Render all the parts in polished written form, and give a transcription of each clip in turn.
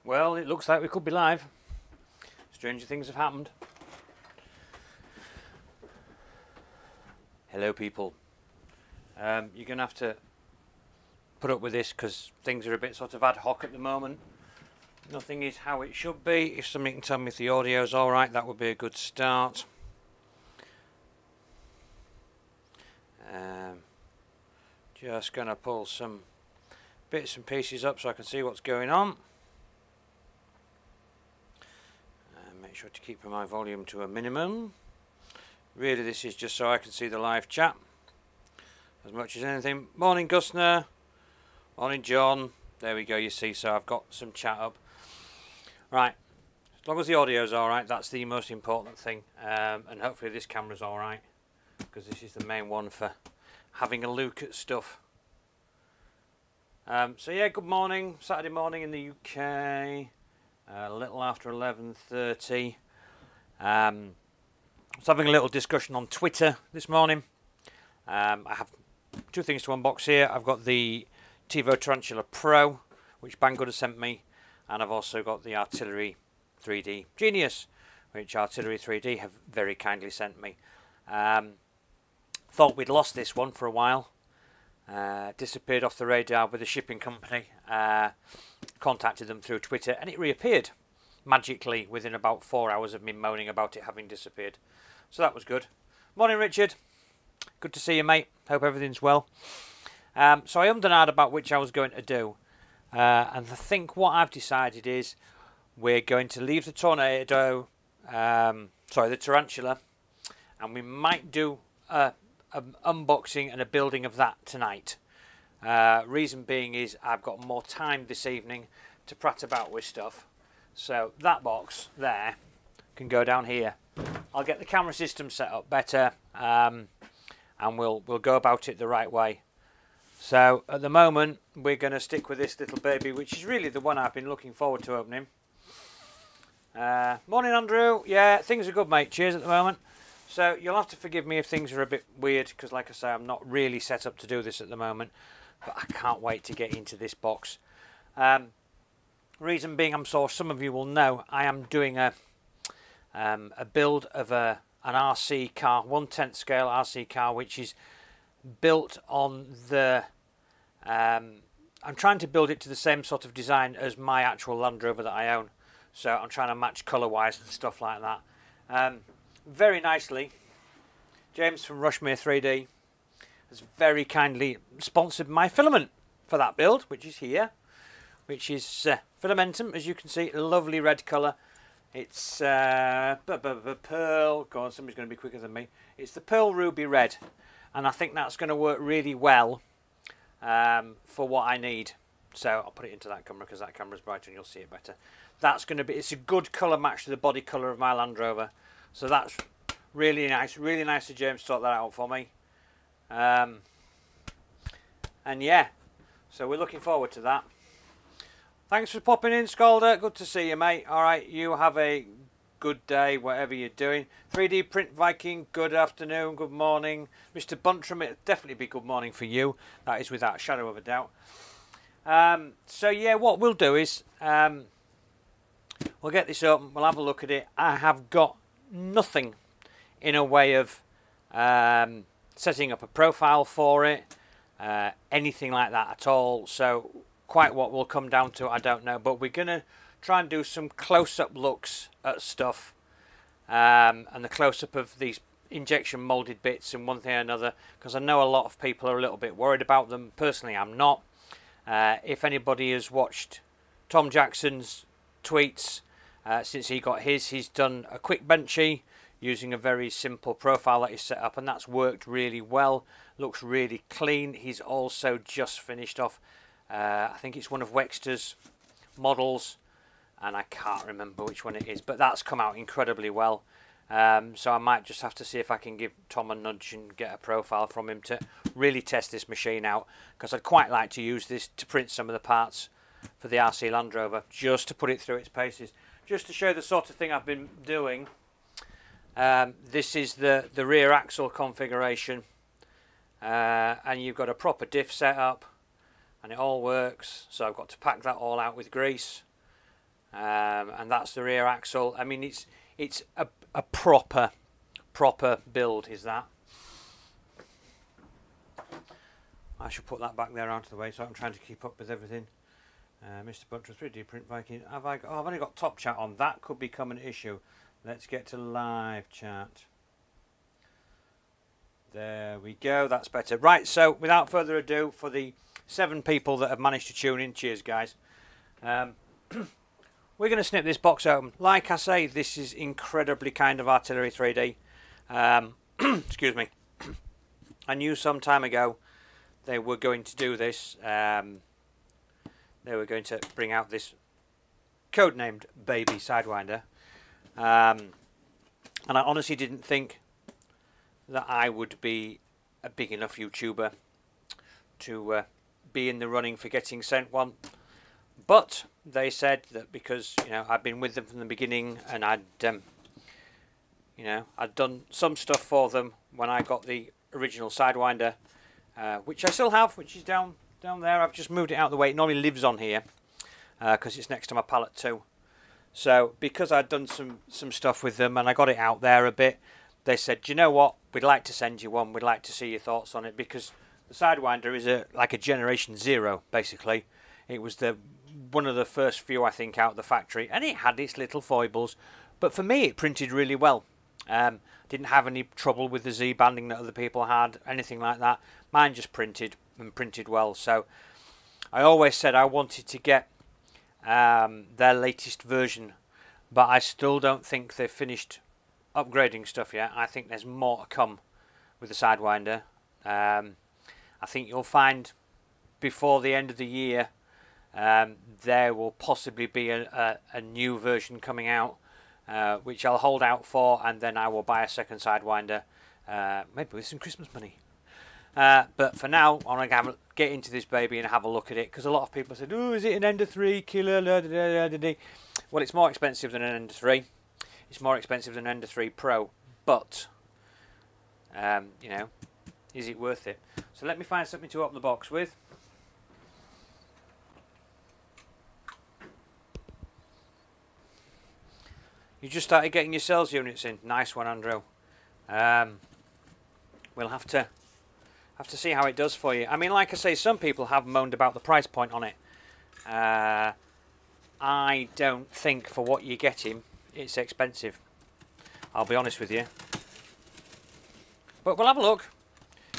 Well, it looks like we could be live. Stranger things have happened. Hello, people. You're going to have to put up with this because things are a bit sort of ad hoc at the moment. Nothing is how it should be. If somebody can tell me if the audio's alright, that would be a good start. Just going to pull some bits and pieces up so I can see what's going on. Make sure to keep my volume to a minimum. Really, this is just so I can see the live chat as much as anything. Morning, Gusner. Morning, John. There we go, you see, so I've got some chat up. Right, as long as the audio's alright, that's the most important thing. And hopefully this camera's alright, because this is the main one for having a look at stuff. So yeah, good morning. Saturday morning in the UK. A little after 11:30. I was having a little discussion on Twitter this morning. I have two things to unbox here. I've got the TiVo Tarantula Pro, which Banggood has sent me, and I've also got the Artillery3d Genius, which Artillery3d have very kindly sent me. Thought we'd lost this one for a while. Disappeared off the radar with the shipping company. Contacted them through Twitter and it reappeared magically within about 4 hours of me moaning about it having disappeared. So that was good. Morning, Richard. Good to see you, mate. Hope everything's well. So I ummed and ahed about which I was going to do. And I think what I've decided is we're going to leave the Tornado, the Tarantula, and we might do an unboxing and a building of that tonight. Reason being is I've got more time this evening to prat about with stuff. So that box there can go down here. I'll get the camera system set up better, and we'll go about it the right way. So at the moment we're going to stick with this little baby, which is really the one I've been looking forward to opening. Morning, Andrew. Yeah, things are good, mate. Cheers at the moment. So you'll have to forgive me if things are a bit weird, because like I say, I'm not really set up to do this at the moment. But I can't wait to get into this box. Reason being, I'm sure some of you will know, I am doing a build of an RC car, 1/10 scale RC car, which is built on the... I'm trying to build it to the same sort of design as my actual Land Rover that I own. So I'm trying to match colour-wise and stuff like that. Very nicely, James from Artillery3d has very kindly sponsored my filament for that build, which is here, which is Filamentum, as you can see, a lovely red colour. It's pearl, go on, somebody's going to be quicker than me. It's the pearl ruby red, and I think that's going to work really well for what I need. So I'll put it into that camera because that camera's brighter and you'll see it better. That's going to be, it's a good colour match to the body colour of my Land Rover. So that's really nice of James to sort that out for me. And yeah, so we're looking forward to that. Thanks for popping in, Scalder. Good to see you, mate. Alright, you have a good day, whatever you're doing. 3D Print Viking, good afternoon, good morning. Mr. Buntram, it'll definitely be good morning for you. That is without a shadow of a doubt. So yeah, what we'll do is we'll get this open, we'll have a look at it. I have got nothing in a way of setting up a profile for it, anything like that at all. So quite what will come down to, I don't know, but we're going to try and do some close-up looks at stuff, and the close-up of these injection molded bits and one thing or another, because I know a lot of people are a little bit worried about them. Personally, I'm not. If anybody has watched Tom Jackson's tweets since he got his, he's done a quick benchy using a very simple profile that he's set up, and that's worked really well. Looks really clean. He's also just finished off, I think it's one of Wexter's models, and I can't remember which one it is, but that's come out incredibly well. So I might just have to see if I can give Tom a nudge and get a profile from him to really test this machine out, because I'd quite like to use this to print some of the parts for the RC Land Rover, just to put it through its paces, just to show the sort of thing I've been doing. This is the rear axle configuration, and you've got a proper diff set up, and it all works. So I've got to pack that all out with grease, and that's the rear axle. I mean, it's a proper build, is that. I should put that back there out of the way, so I'm trying to keep up with everything. Mr. Butcher, 3D Print Viking. I've only got top chat on. That could become an issue. Let's get to live chat. There we go. That's better. Right, so without further ado, for the 7 people that have managed to tune in, cheers, guys. We're going to snip this box open. Like I say, this is incredibly kind of Artillery3d. Excuse me. I knew some time ago they were going to do this. They were going to bring out this codenamed Baby Sidewinder. And I honestly didn't think that I would be a big enough YouTuber to be in the running for getting sent one. But they said that because, you know, I've been with them from the beginning, and I'd done some stuff for them when I got the original Sidewinder, which I still have, which is down there. I've just moved it out of the way. It normally lives on here because it's next to my pallet too. So because I'd done some stuff with them and I got it out there a bit, they said, do you know what, we'd like to send you one, we'd like to see your thoughts on it, because the Sidewinder is like a generation 0 basically. It was one of the first few, I think, out of the factory, and it had its little foibles, but for me it printed really well. Didn't have any trouble with the Z banding that other people had, anything like that. Mine just printed and printed well. So I always said I wanted to get their latest version, but I still don't think they've finished upgrading stuff yet. I think there's more to come with the Sidewinder. I think you'll find before the end of the year there will possibly be a new version coming out, which I'll hold out for, and then I will buy a second Sidewinder, maybe with some Christmas money. But for now, I want to get into this baby and have a look at it, because a lot of people said, oh, is it an Ender 3 killer? Well, it's more expensive than an Ender 3. It's more expensive than an Ender 3 Pro, but, you know, is it worth it? So let me find something to open the box with. You just started getting your sales units in. Nice one, Andrew. We'll have to see how it does for you. I mean, like I say, some people have moaned about the price point on it. I don't think for what you're getting it's expensive. I'll be honest with you. But we'll have a look.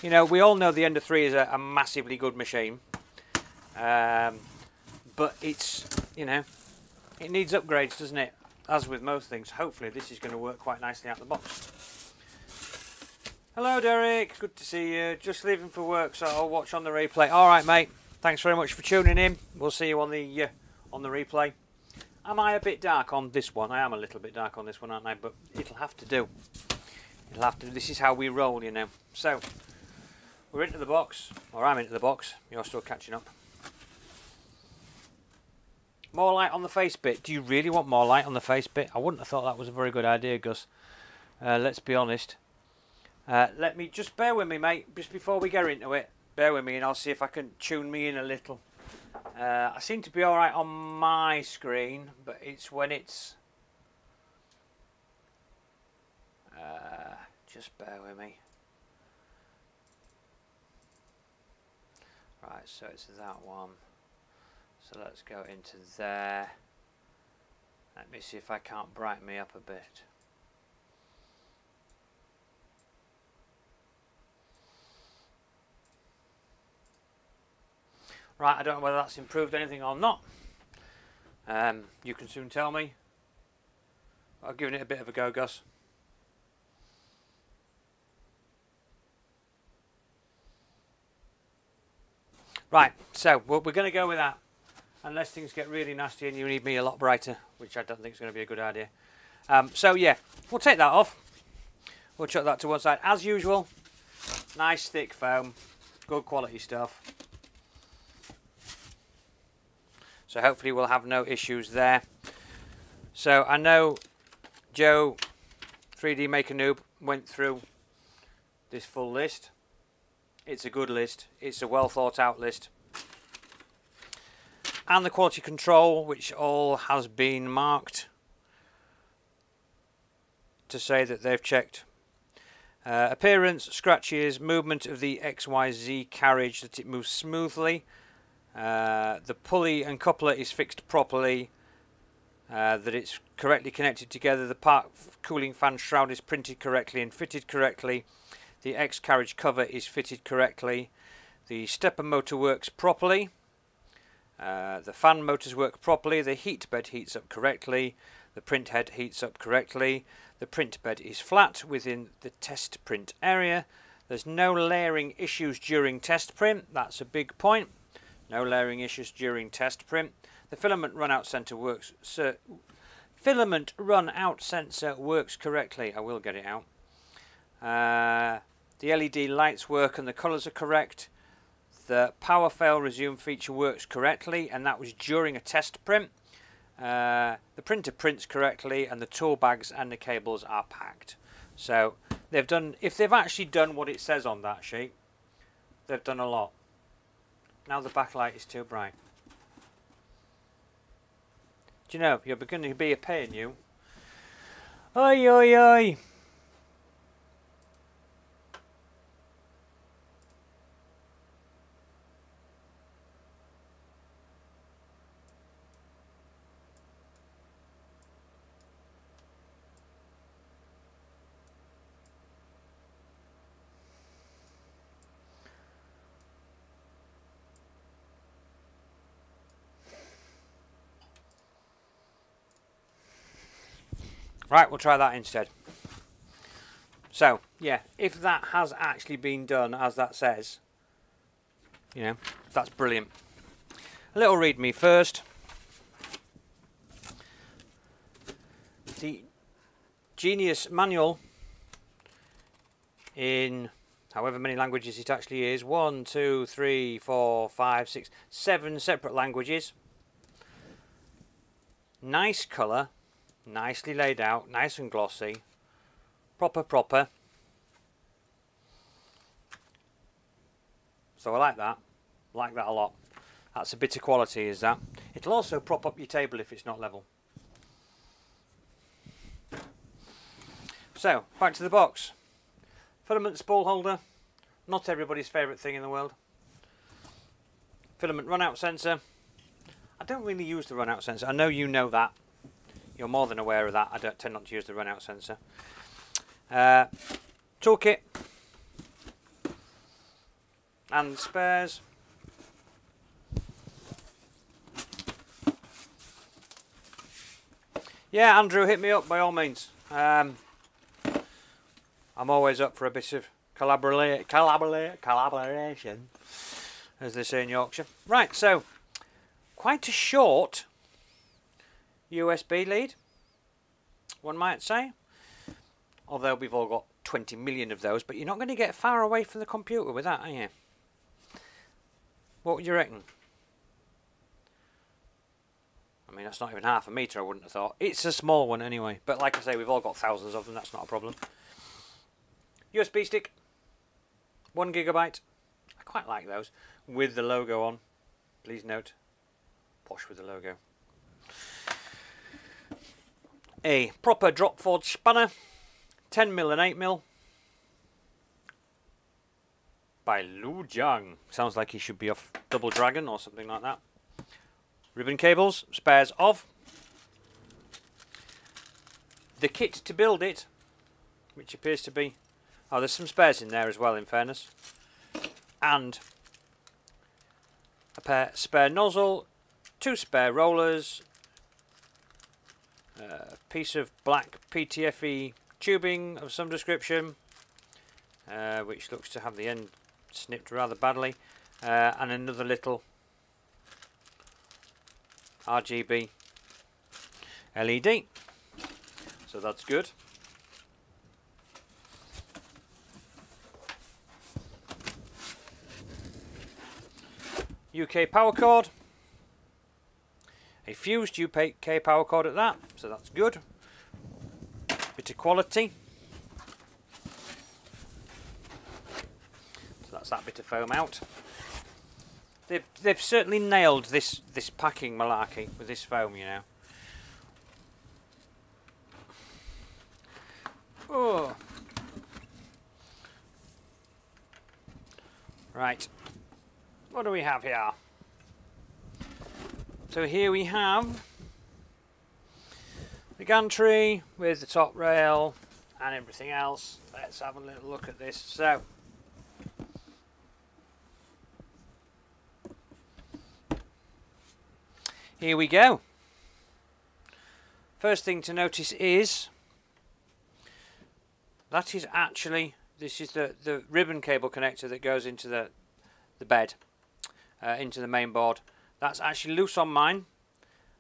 You know, we all know the Ender 3 is a massively good machine. But it's, you know, it needs upgrades, doesn't it? As with most things. Hopefully this is going to work quite nicely out the box. Hello Derek, good to see you. Just leaving for work, so I'll watch on the replay. Alright mate, thanks very much for tuning in. We'll see you on the replay. Am I a bit dark on this one? I am a little bit dark on this one, aren't I? But it'll have to do. It'll have to. This is how we roll, you know. So, we're into the box. Or I'm into the box. You're still catching up. More light on the face bit. Do you really want more light on the face bit? I wouldn't have thought that was a very good idea, Gus. Let's be honest. Let me just bear with me, mate. Just before we get into it, bear with me, and I'll see if I can tune me in a little. I seem to be all right on my screen, but it's when it's. Just bear with me. Right, so it's that one. So let's go into there. Let me see if I can't brighten me up a bit. Right, I don't know whether that's improved anything or not. You can soon tell me. I've given it a bit of a go, Gus. Right, so we're going to go with that. Unless things get really nasty and you need me a lot brighter, which I don't think is going to be a good idea. So yeah, we'll take that off. We'll chuck that to one side. As usual, nice thick foam, good quality stuff. So hopefully we'll have no issues there. So I know Joe, 3D Maker Noob, went through this full list. It's a good list. It's a well thought out list. and the quality control, which all has been marked to say that they've checked. Appearance, scratches, movement of the XYZ carriage, that it moves smoothly. The pulley and coupler is fixed properly, that it's correctly connected together. The part cooling fan shroud is printed correctly and fitted correctly. The X carriage cover is fitted correctly. The stepper motor works properly. The fan motors work properly. The heat bed heats up correctly. The print head heats up correctly. The print bed is flat within the test print area. There's no layering issues during test print. That's a big point. No layering issues during test print. The filament run-out sensor works. Filament run-out sensor works correctly. I will get it out. The LED lights work and the colours are correct. The power fail resume feature works correctly, and that was during a test print. The printer prints correctly, and the tool bags and the cables are packed. So they've done, if they've actually done what it says on that sheet, they've done a lot. Now the backlight is too bright. Do you know, you're beginning to be a pain, you. Oi, oi, oi. Right, we'll try that instead. So, yeah, if that has actually been done as that says, you know, that's brilliant. A little readme first. The Genius manual, in however many languages it actually is, 1, 2, 3, 4, 5, 6, 7 separate languages. Nice colour. Nicely laid out, nice and glossy, proper. So I like that a lot. That's a bit of quality, is that. It'll also prop up your table if it's not level. So, back to the box. Filament spool holder, not everybody's favourite thing in the world. Filament run-out sensor. I don't really use the run-out sensor, I know you know that. You're more than aware of that. I don't tend not to use the run-out sensor. Toolkit and spares. Yeah, Andrew, hit me up by all means. I'm always up for a bit of collaboration, as they say in Yorkshire. Right, so quite a short USB lead, one might say, although we've all got 20 million of those, but you're not going to get far away from the computer with that, are you? What would you reckon? I mean, that's not even half a metre, I wouldn't have thought. It's a small one anyway, but like I say, we've all got thousands of them, that's not a problem. USB stick, 1 gigabyte. I quite like those, with the logo on. Please note, posh with the logo. A proper drop forged spanner, 10mm and 8mm, by Lu Jiang. Sounds like he should be off Double Dragon or something like that. Ribbon cables, spares of. The kit to build it, which appears to be... Oh, there's some spares in there as well, in fairness. And a spare nozzle, 2 spare rollers, a piece of black PTFE tubing of some description, which looks to have the end snipped rather badly, and another little RGB LED. So that's good. UK power cord. A fused UK power cord at that, so that's good. Bit of quality. So that's that bit of foam out. they've certainly nailed this packing malarkey with this foam, you know. Oh. Right. What do we have here? So here we have the gantry with the top rail and everything else. Let's have a little look at this. So here we go. First thing to notice is that is actually, this is the ribbon cable connector that goes into the bed, into the main board. That's actually loose on mine.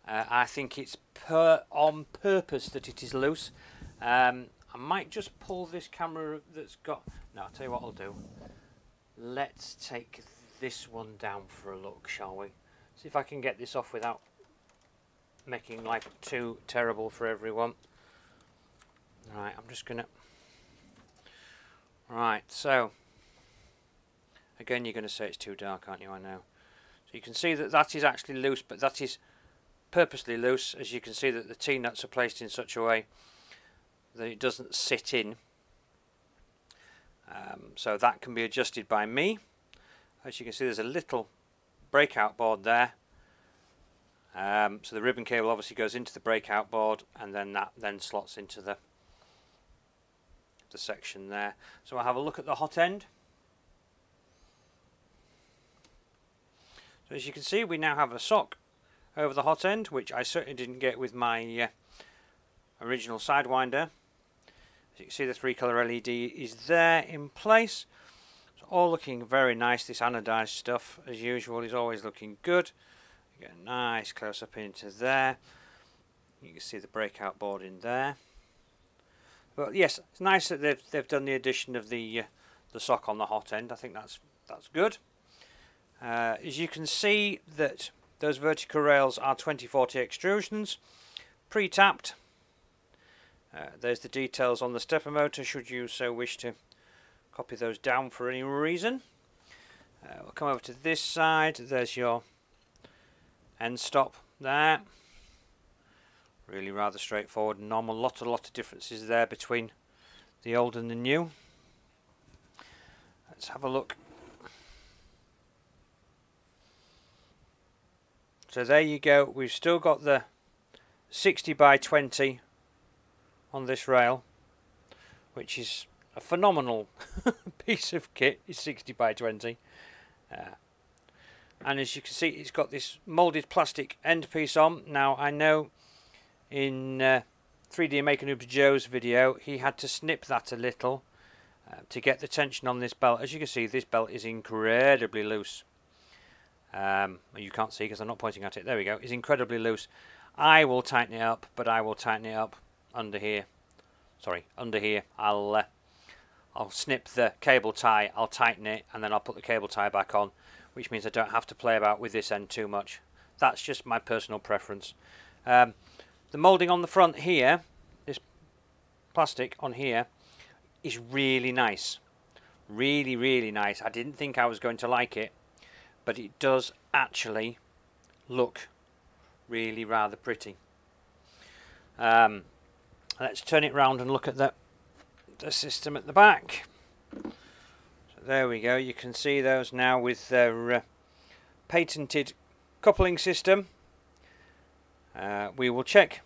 I think it's on purpose that it is loose. I might just pull this camera that's got... No, I'll tell you what I'll do. Let's take this one down for a look, shall we? See if I can get this off without making life too terrible for everyone. Right, I'm just gonna... Right, so... Again, you're going to say it's too dark, aren't you? I know. So you can see that that is actually loose, but that is purposely loose. As you can see that the T-nuts are placed in such a way that it doesn't sit in. So that can be adjusted by me. As you can see, there's a little breakout board there. So the ribbon cable obviously goes into the breakout board, and then that then slots into the section there. So I'll have a look at the hot end. So as you can see, we now have a sock over the hot end, which I certainly didn't get with my original Sidewinder. As you can see, the 3-colour LED is there in place. It's all looking very nice. This anodized stuff, as usual, is always looking good. You get a nice close-up into there. You can see the breakout board in there. But yes, it's nice that they've done the addition of the sock on the hot end. I think that's good. As you can see, that those vertical rails are 2040 extrusions, pre-tapped. There's the details on the stepper motor, should you so wish to copy those down for any reason. We'll come over to this side. There's your end stop there. Really rather straightforward and normal. A lot of differences there between the old and the new. Let's have a look. So there you go. We've still got the 60 by 20 on this rail, which is a phenomenal piece of kit. It's 60 by 20. And as you can see, it's got this moulded plastic end piece on. Now I know in 3D Maker Noobs Joe's video, he had to snip that a little to get the tension on this belt. As you can see, this belt is incredibly loose. You can't see because I'm not pointing at it. There we go. It's incredibly loose. I will tighten it up, but I will tighten it up under here. Sorry, under here. I'll snip the cable tie, I'll tighten it, and then I'll put the cable tie back on, which means I don't have to play about with this end too much. That's just my personal preference. The moulding on the front here, this plastic on here, is really nice. Really, really nice. I didn't think I was going to like it, but it does actually look really rather pretty. Let's turn it round and look at the system at the back. So there we go. You can see those now with their patented coupling system. We will check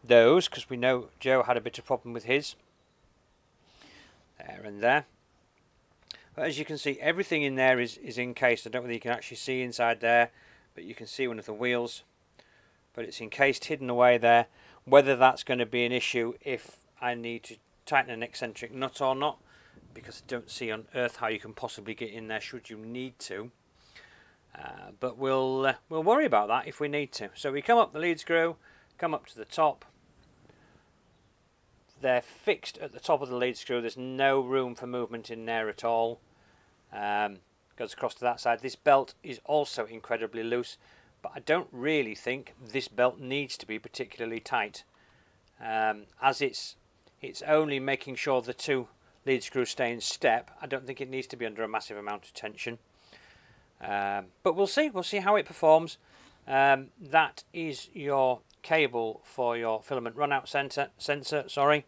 those because we know Joe had a bit of problem with his. There and there. But as you can see, everything in there is encased. I don't know whether you can actually see inside there, but you can see one of the wheels. But it's encased, hidden away there. Whether that's going to be an issue if I need to tighten an eccentric nut or not, because I don't see on earth how you can possibly get in there should you need to. But we'll worry about that if we need to. So we come up the lead screw, come up to the top. They're fixed at the top of the lead screw. There's no room for movement in there at all. Goes across to that side. This belt is also incredibly loose, but I don't really think this belt needs to be particularly tight, as it's only making sure the two lead screws stay in step. I don't think it needs to be under a massive amount of tension. But we'll see how it performs. That is your cable for your filament runout sensor. Sorry.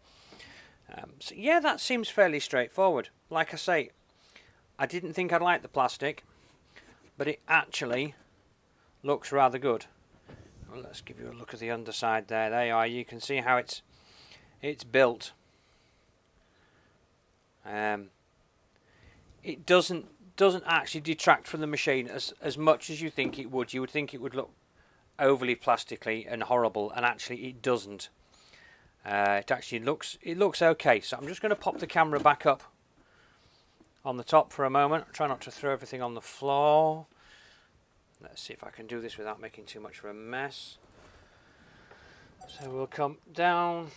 So yeah, that seems fairly straightforward. Like I say, I didn't think I'd like the plastic, but it actually looks rather good. Well, let's give you a look at the underside there. There you are. You can see how it's built. It doesn't actually detract from the machine as much as you think it would. You would think it would look overly plastically and horrible, and actually it doesn't. It actually looks okay. So I'm just going to pop the camera back up on the top for a moment. Try not to throw everything on the floor. Let's see if I can do this without making too much of a mess. So we'll come down.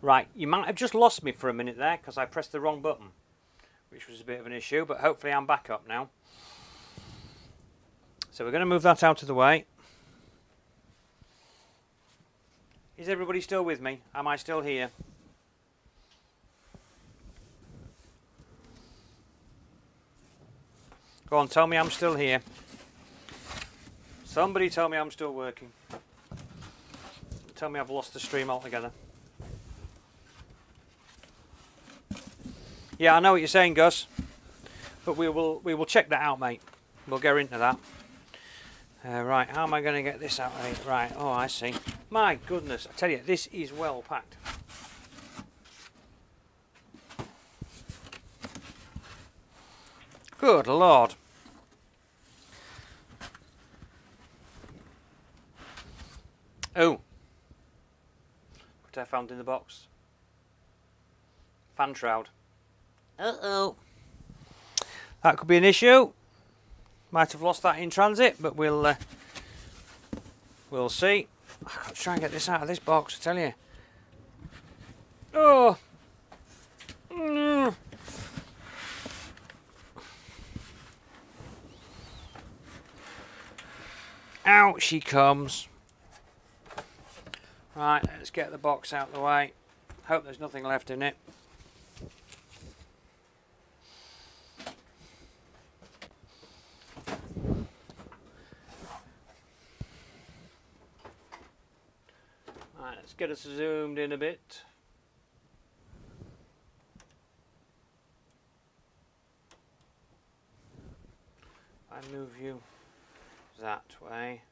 Right, you might have just lost me for a minute there because I pressed the wrong button, which was a bit of an issue, but hopefully I'm back up now. So we're going to move that out of the way. Is everybody still with me? Am I still here? Go on, tell me I'm still here. Somebody tell me I'm still working. Tell me I've lost the stream altogether. Yeah, I know what you're saying, Gus, but we will check that out, mate. We'll go into that. Right, how am I going to get this out of here? Right, oh, I see. My goodness, I tell you, this is well packed. Good Lord. Oh, what I found in the box. Fan shroud. Uh-oh. That could be an issue. Might have lost that in transit, but we'll see. I've got to try and get this out of this box, I tell you. Oh. Out she comes. Right, let's get the box out of the way. Hope there's nothing left in it. Right, let's get us zoomed in a bit. I move you that way.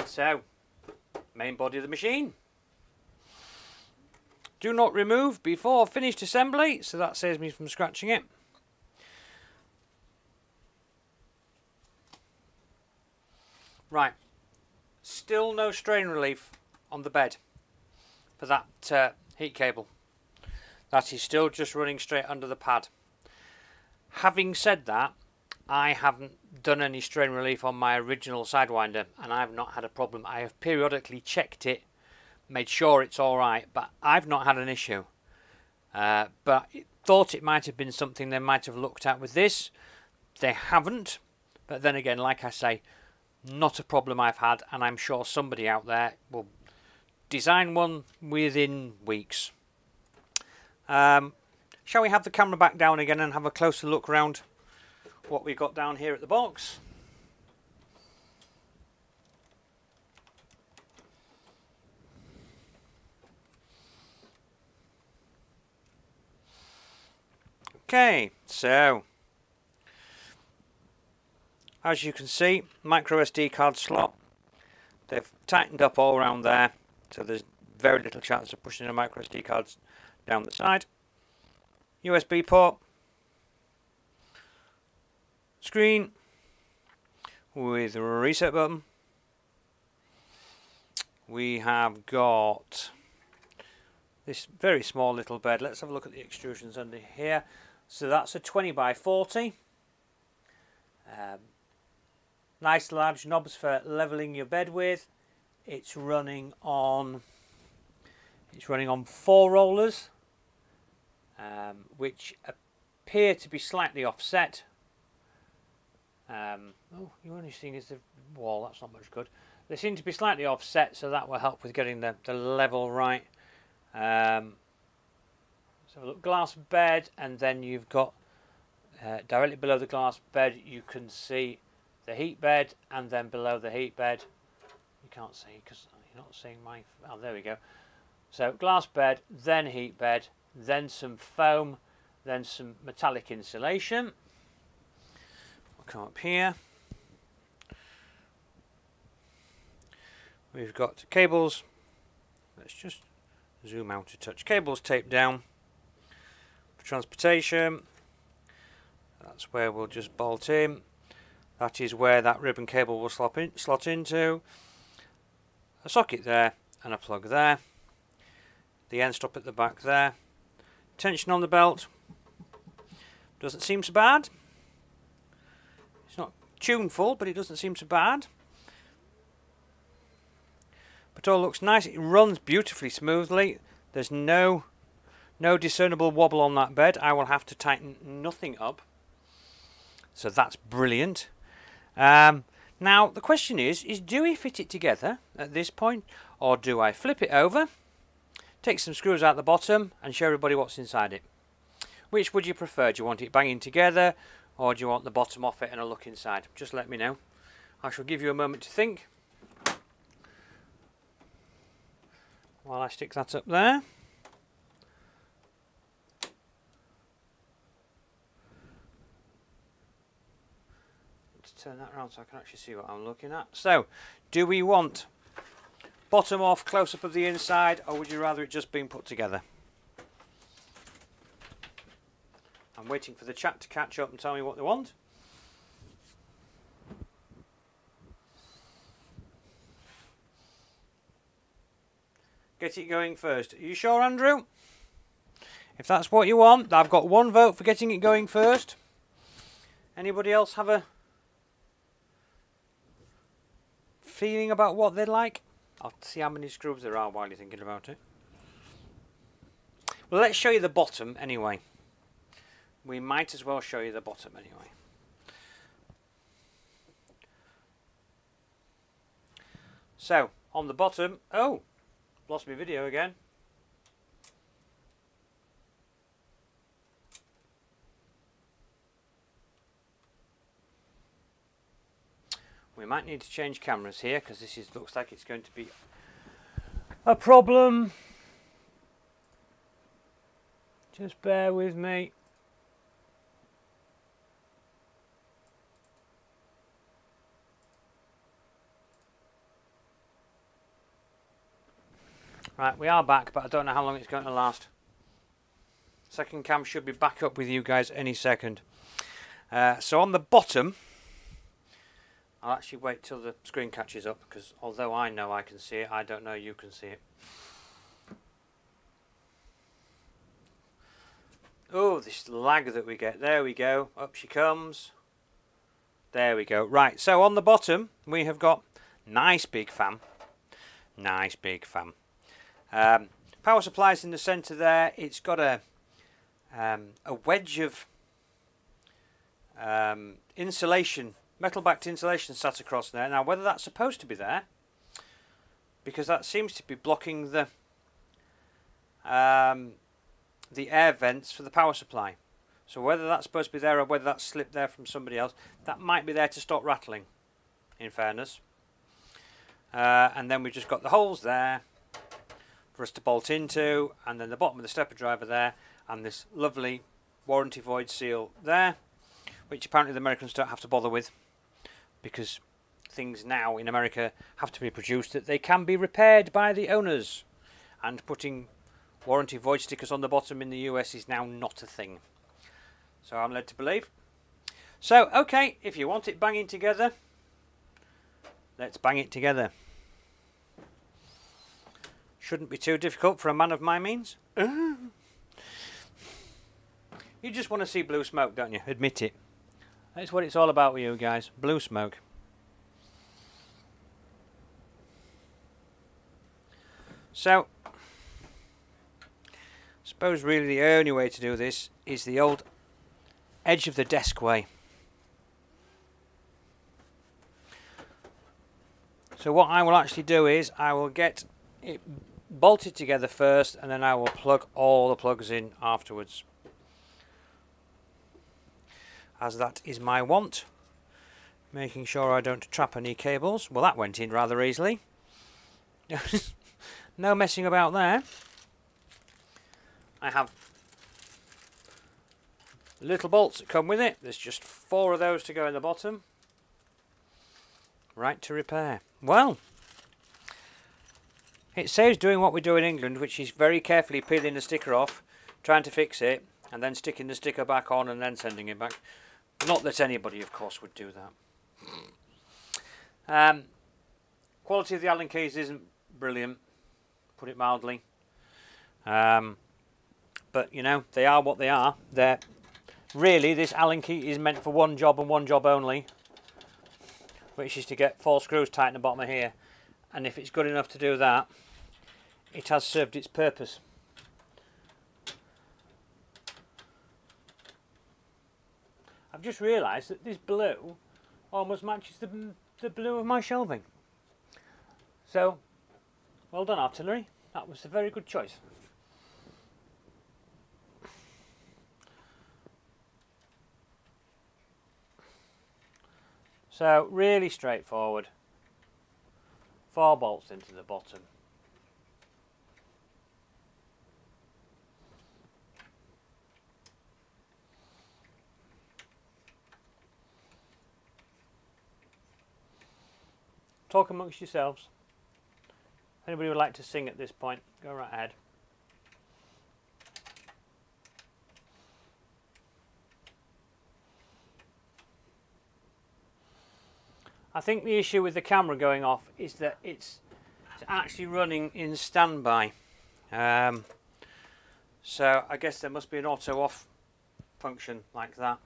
So, main body of the machine. Do not remove before finished assembly, so that saves me from scratching it. Right, still no strain relief on the bed for that heat cable. That is still just running straight under the pad. Having said that, I haven't done any strain relief on my original Sidewinder, and I've not had a problem. I have periodically checked it, made sure it's alright, but I've not had an issue. But I thought it might have been something they might have looked at with this. They haven't, but then again, like I say, not a problem I've had, and I'm sure somebody out there will design one within weeks. Shall we have the camera back down again and have a closer look around what we've got down here at the box? Okay, so as you can see, micro SD card slot. They've tightened up all around there, so there's very little chance of pushing the micro SD cards down the side. USB port, screen with a reset button. We have got this very small little bed. Let's have a look at the extrusions under here. So that's a 20 by 40. Nice large knobs for leveling your bed with. It's running on 4 rollers, which appear to be slightly offset. Oh, you're only seeing is the wall. That's not much good. They seem to be slightly offset, so that will help with getting the level right. So look, glass bed, and then you've got directly below the glass bed you can see the heat bed, and then below the heat bed you can't see because you're not seeing my... oh, there we go. So glass bed, then heat bed, then some foam, then some metallic insulation. We'll come up here. We've got cables. Let's just zoom out a touch. Cables taped down for transportation. That's where we'll just bolt in. That is where that ribbon cable will slot into. A socket there and a plug there. The end stop at the back there. Tension on the belt. Doesn't seem so bad. It's not tuneful, but it doesn't seem so bad. But all looks nice. It runs beautifully smoothly. There's no discernible wobble on that bed. I will have to tighten nothing up. So that's brilliant. Now the question is do we fit it together at this point, or do I flip it over, take some screws out the bottom and show everybody what's inside it? Which would you prefer? Do you want it banging together, or do you want the bottom off it and a look inside? Just let me know. I shall give you a moment to think while I stick that up there. Turn that around so I can actually see what I'm looking at. So, do we want bottom off, close up of the inside, or would you rather it just being put together? I'm waiting for the chat to catch up and tell me what they want. Get it going first. Are you sure, Andrew? If that's what you want, I've got one vote for getting it going first. Anybody else have a feeling about what they'd like? I'll see how many screws there are while you're thinking about it. Well, let's show you the bottom anyway. We might as well show you the bottom anyway. So, on the bottom... oh! Lost my video again. We might need to change cameras here because this looks like it's going to be a problem. Just bear with me. Right, we are back, but I don't know how long it's going to last. Second cam should be back up with you guys any second. So on the bottom, I'll actually wait till the screen catches up, because although I know I can see it, I don't know you can see it. Oh, this lag that we get. There we go. Up she comes. There we go. Right, so on the bottom, we have got nice big fan. Nice big fan. Power supply's in the centre there. It's got a wedge of insulation, metal-backed insulation sat across there. Now, whether that's supposed to be there, because that seems to be blocking the air vents for the power supply. So whether that's supposed to be there or whether that's slipped there from somebody else, that might be there to stop rattling, in fairness. And then we've just got the holes there for us to bolt into, and then the bottom of the stepper driver there, and this lovely warranty void seal there, which apparently the Americans don't have to bother with, because things now in America have to be produced that they can be repaired by the owners, and putting warranty void stickers on the bottom in the US is now not a thing. So I'm led to believe. So okay, if you want it banging together, let's bang it together. Shouldn't be too difficult for a man of my means. You just want to see blue smoke, don't you? Admit it. That's what it's all about with you guys. Blue smoke. So, I suppose really the only way to do this is the old edge of the desk way. So what I will actually do is I will get it bolted together first, and then I will plug all the plugs in afterwards, as that is my want, making sure I don't trap any cables. Well, that went in rather easily. No messing about there. I have little bolts that come with it. There's just 4 of those to go in the bottom. Right to repair. Well, it saves doing what we do in England, which is very carefully peeling the sticker off, trying to fix it, and then sticking the sticker back on and then sending it back. Not that anybody, of course, would do that. Quality of the Allen keys isn't brilliant, put it mildly. But, you know, they are what they are. They're really, this Allen key is meant for one job and one job only, which is to get 4 screws tight in the bottom of here. And if it's good enough to do that, it has served its purpose. I've just realised that this blue almost matches the blue of my shelving. So, well done, Artillery. That was a very good choice. So, really straightforward. 4 bolts into the bottom. Talk amongst yourselves. If anybody would like to sing at this point, go right ahead. I think the issue with the camera going off is that it's actually running in standby. So I guess there must be an auto off function like that.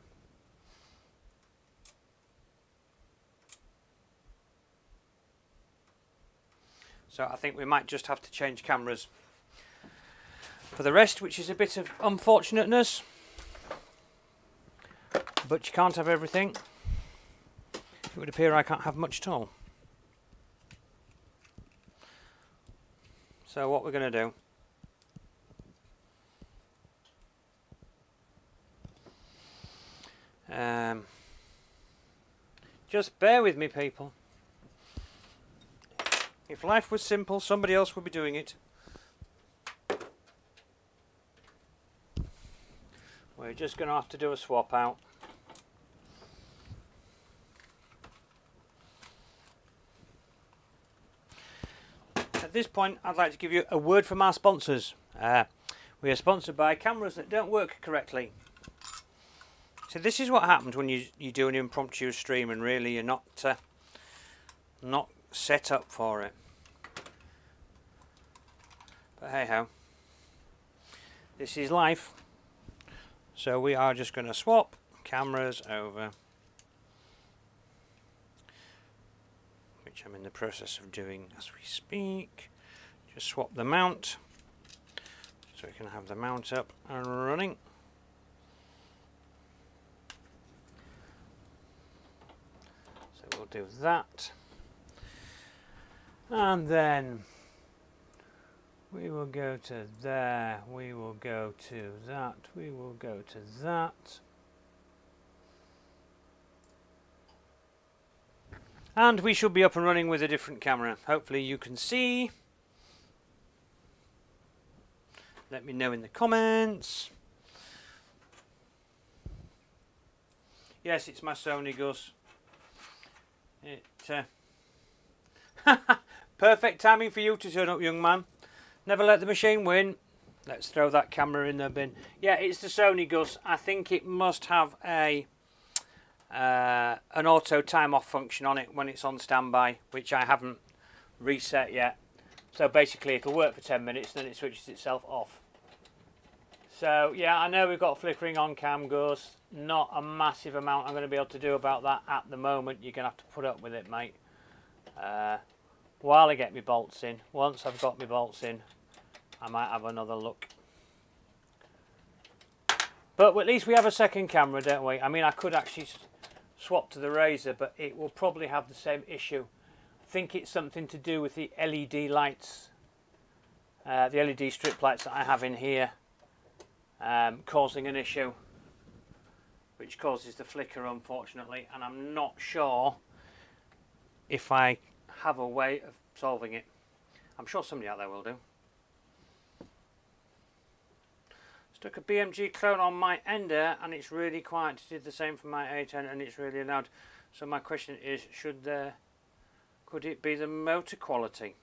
So I think we might just have to change cameras for the rest, which is a bit of unfortunateness. But you can't have everything. It would appear I can't have much at all. So what we're going to do, just bear with me, people. If life was simple, somebody else would be doing it. We're just going to have to do a swap out. At this point, I'd like to give you a word from our sponsors. We are sponsored by cameras that don't work correctly. So this is what happens when you do an impromptu stream and really you're not set up for it. But hey ho, this is life. So we are just going to swap cameras over, which I'm in the process of doing as we speak. Just swap the mount so we can have the mount up and running. So we'll do that, and then we will go to there, we will go to that, we will go to that. And we should be up and running with a different camera. Hopefully you can see. Let me know in the comments. Yes, it's my Sony Gus. Perfect timing for you to turn up, young man. Never let the machine win. Let's throw that camera in the bin. Yeah, it's the Sony Gus. I think it must have a an auto time off function on it when it's on standby, which I haven't reset yet. So basically it'll work for 10 minutes, then it switches itself off. So yeah, I know we've got flickering on cam, Gus. Not a massive amount I'm going to be able to do about that at the moment. You're going to have to put up with it, mate. While I get my bolts in. Once I've got my bolts in, I might have another look. But at least we have a second camera, don't we? I mean, I could actually swap to the Razor, but it will probably have the same issue. I think it's something to do with the LED lights, the LED strip lights that I have in here, causing an issue, which causes the flicker, unfortunately, and I'm not sure if I have a way of solving it. I'm sure somebody out there will do. Stuck a BMG clone on my ender and it's really quiet. Did the same for my A10 and it's really loud. So my question is, could it be the motor quality?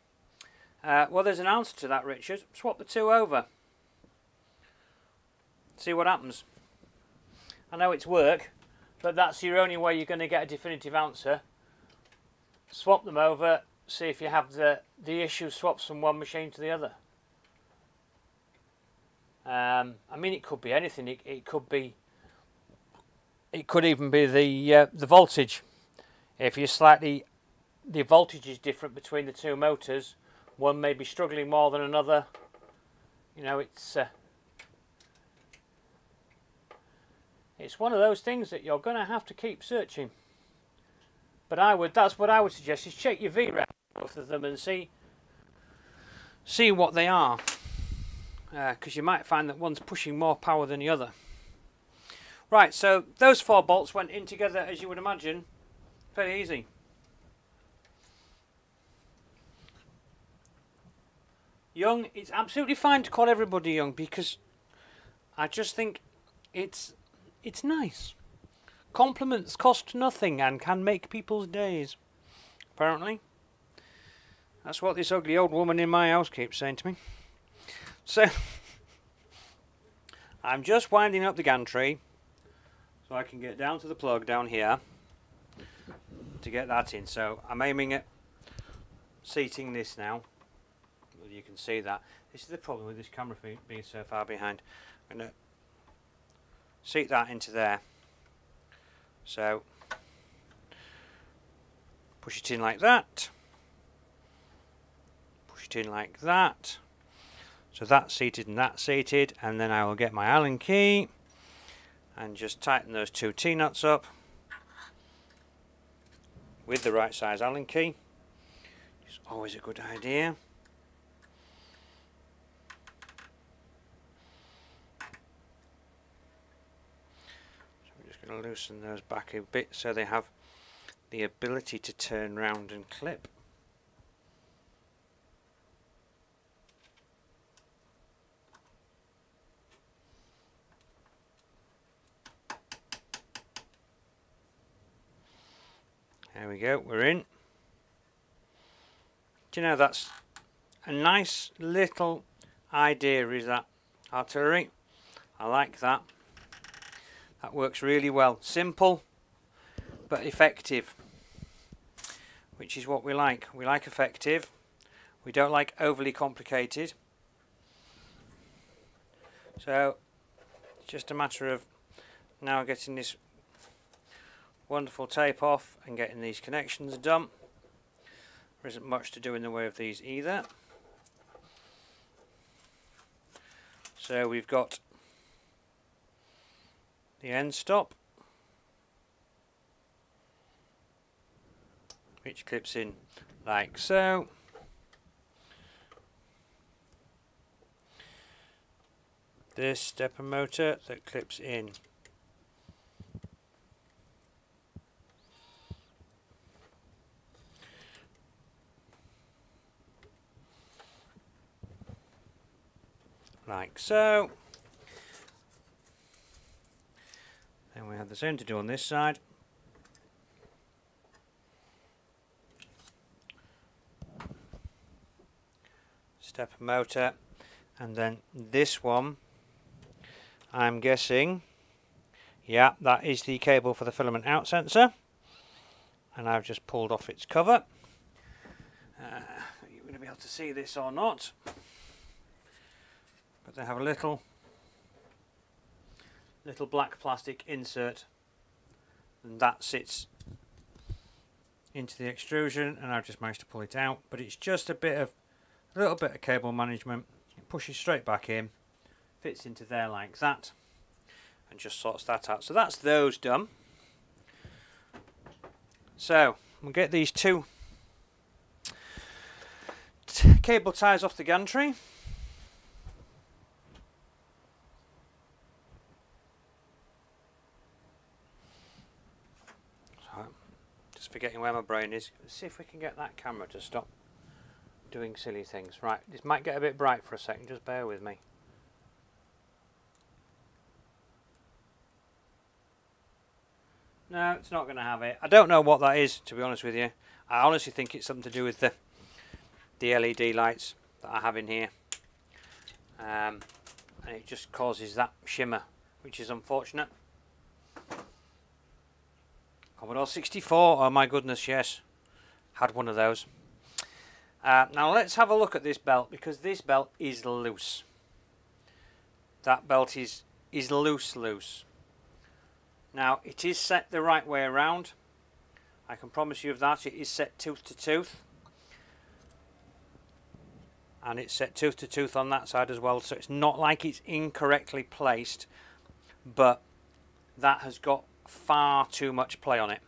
Well, there's an answer to that, Richard. Swap the two over. See what happens. I know it's work, but that's your only way you're going to get a definitive answer. Swap them over, see if you have the issue swaps from one machine to the other. I mean, it could be anything. It could even be the voltage. If you're the voltage is different between the two motors. One may be struggling more than another. You know, it's one of those things that you're going to have to keep searching. But that's what I would suggest, is check your VREF, both of them, and see what they are. Because you might find that one's pushing more power than the other. Right, so those 4 bolts went in together, as you would imagine, very easy. Young, it's absolutely fine to call everybody young, because I just think it's nice. Compliments cost nothing and can make people's days, apparently. That's what this ugly old woman in my house keeps saying to me. So, I'm just winding up the gantry so I can get down to the plug down here to get that in. So, I'm aiming at seating this now. Well, you can see that. This is the problem with this camera being so far behind. I'm going to seat that into there. So, push it in like that. Push it in like that. So that's seated and that's seated, and then I will get my Allen key and just tighten those 2 T-nuts up with the right size Allen key. It's always a good idea. So we're just going to loosen those back a bit so they have the ability to turn round and clip. There we go, we're in. Do you know, that's a nice little idea, is that artillery? I like that. That works really well. Simple but effective, which is what we like. We like effective. We don't like overly complicated. So it's just a matter of now getting this wonderful tape off and getting these connections done. There isn't much to do in the way of these either. So we've got the end stop, which clips in like so. This stepper motor that clips in like so. Then we have the same to do on this side. Stepper motor, and then this one, I'm guessing, yeah, that is the cable for the filament out sensor, and I've just pulled off its cover. You're going to be able to see this or not, but they have a little black plastic insert, and that sits into the extrusion, and I've just managed to pull it out. But it's just a little bit of cable management. It pushes straight back in, fits into there like that, and just sorts that out. So that's those done. So we'll get these two cable ties off the gantry. So, just forgetting where my brain is. Let's see if we can get that camera to stop doing silly things. Right, this might get a bit bright for a second, just bear with me. No, it's not going to have it. I don't know what that is, to be honest with you. I honestly think it's something to do with the LED lights that I have in here. And it just causes that shimmer, which is unfortunate. Commodore 64, oh my goodness, yes. Had one of those. Now let's have a look at this belt, because this belt is loose. That belt is loose. Now it is set the right way around. I can promise you of that. It is set tooth to tooth. And it's set tooth to tooth on that side as well, so it's not like it's incorrectly placed, but that has got far too much play on it.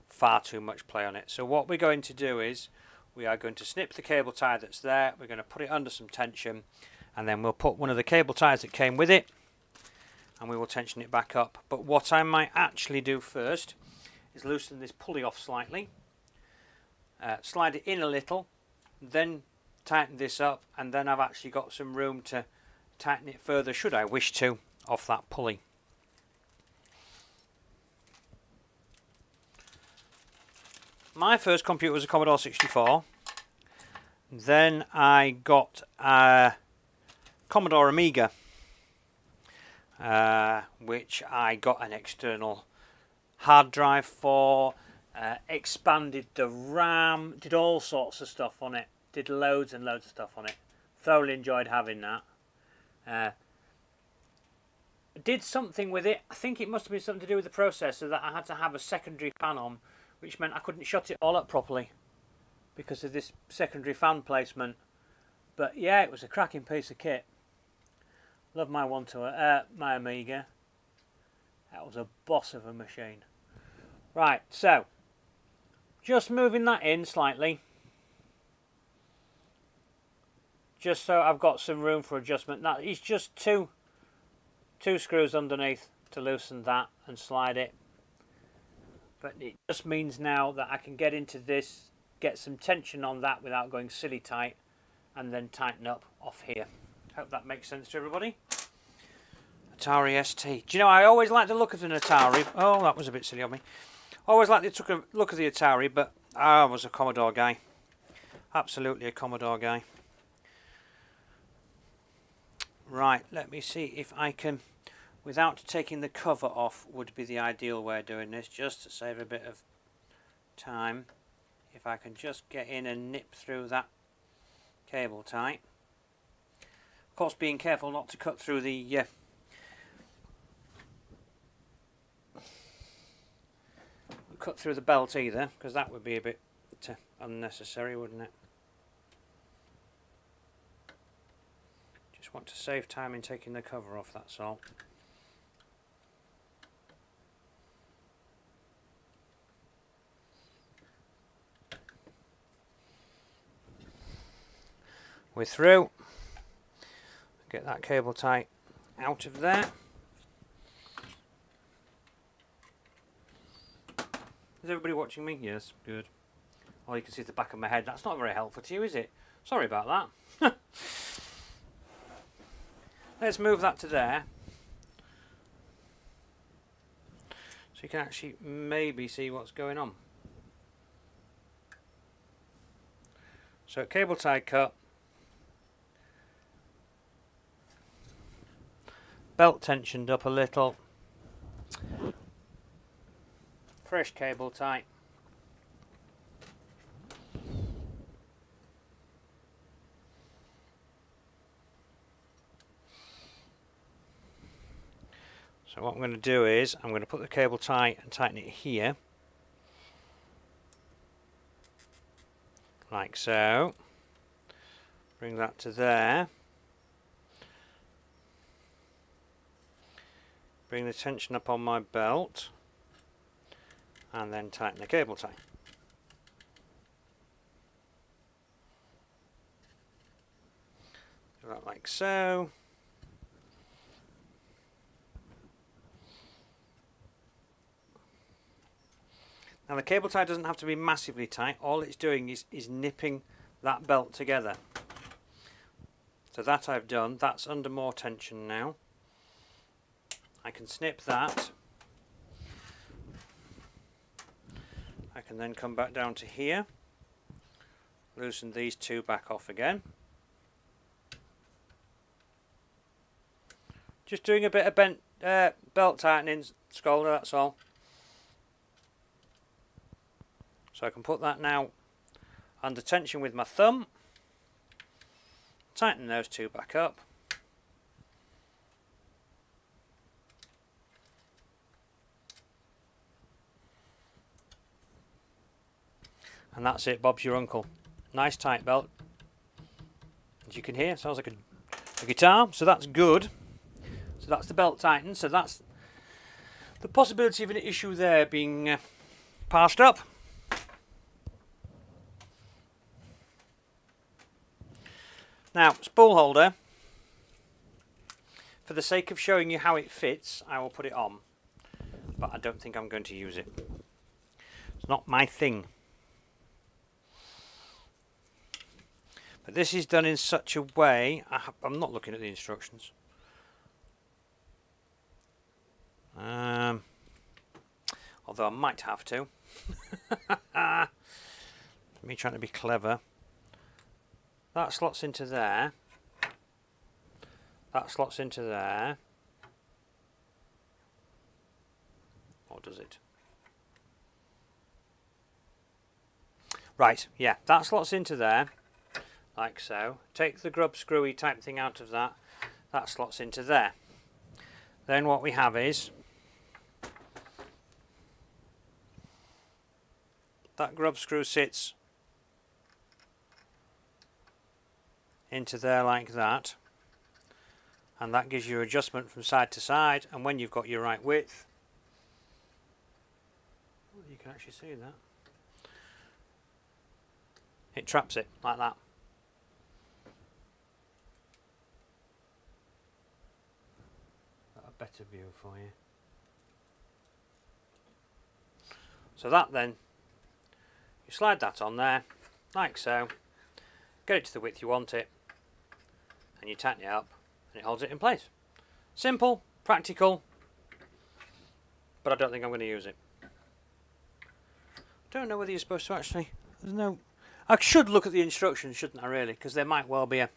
Far too much play on it. So what we're going to do is we are going to snip the cable tie that's there, we're going to put it under some tension, and then we'll put one of the cable ties that came with it and we will tension it back up. But what I might actually do first is loosen this pulley off slightly, slide it in a little, then tighten this up, and then I've actually got some room to tighten it further should I wish to off that pulley. My first computer was a Commodore 64. Then I got a Commodore Amiga, which I got an external hard drive for, expanded the RAM, did all sorts of stuff on it, did loads and loads of stuff on it. Thoroughly enjoyed having that. Did something with it. I think it must have been something to do with the processor, that I had to have a secondary fan on, which meant I couldn't shut it all up properly because of this secondary fan placement. But yeah, it was a cracking piece of kit. Love my my Amiga. That was a boss of a machine. Right, so just moving that in slightly, just so I've got some room for adjustment. Now it's just two screws underneath to loosen that and slide it. But it just means now that I can get into this, get some tension on that without going silly tight, and then tighten up off here. Hope that makes sense to everybody. Atari ST. Do you know, I always like the look of an Atari. Oh, that was a bit silly of me. I always like the look of the Atari, but I was a Commodore guy. Absolutely a Commodore guy. Right, let me see if I can, without taking the cover off, would be the ideal way of doing this, just to save a bit of time. If I can just get in and nip through that cable tie. Of course, being careful not to cut through the belt either, because that would be a bit unnecessary, wouldn't it? Just want to save time in taking the cover off, that's all. We're through. Get that cable tie out of there. Is everybody watching me? Yes, good. All you can see is the back of my head. That's not very helpful to you, is it? Sorry about that. Let's move that to there. So you can actually maybe see what's going on. So cable tie cut. Belt tensioned up a little. Fresh cable tie. So what I'm going to do is I'm going to put the cable tie and tighten it here, like so. Bring that to there. Bring the tension up on my belt and then tighten the cable tie. like so. Now the cable tie doesn't have to be massively tight, all it's doing is nipping that belt together. So that I've done, that's under more tension now. I can snip that. I can then come back down to here, loosen these two back off again. Just doing a bit of belt tightening, Scholder, that's all. So I can put that now under tension with my thumb, tighten those two back up. And that's it, Bob's your uncle. Nice tight belt. As you can hear, sounds like a guitar, so that's good. So that's the belt tightened, so that's the possibility of an issue there being passed up. Now, spool holder, for the sake of showing you how it fits, I will put it on, but I don't think I'm going to use it. It's not my thing. But this is done in such a way, I'm not looking at the instructions. Although I might have to. Me trying to be clever. That slots into there. That slots into there. Or does it? Right, yeah, that slots into there. Like so. Take the grub screwy type thing out of that. That slots into there. Then what we have is that grub screw sits into there like that, and that gives you adjustment from side to side, and when you've got your right width, you can actually see that, it traps it like that. Got a better view for you. So that then, you slide that on there like so, get it to the width you want it, and you tighten it up and it holds it in place. Simple, practical, but I don't think I'm going to use it. Don't know whether you're supposed to actually, there's no, I should look at the instructions, shouldn't I really, because there might well be a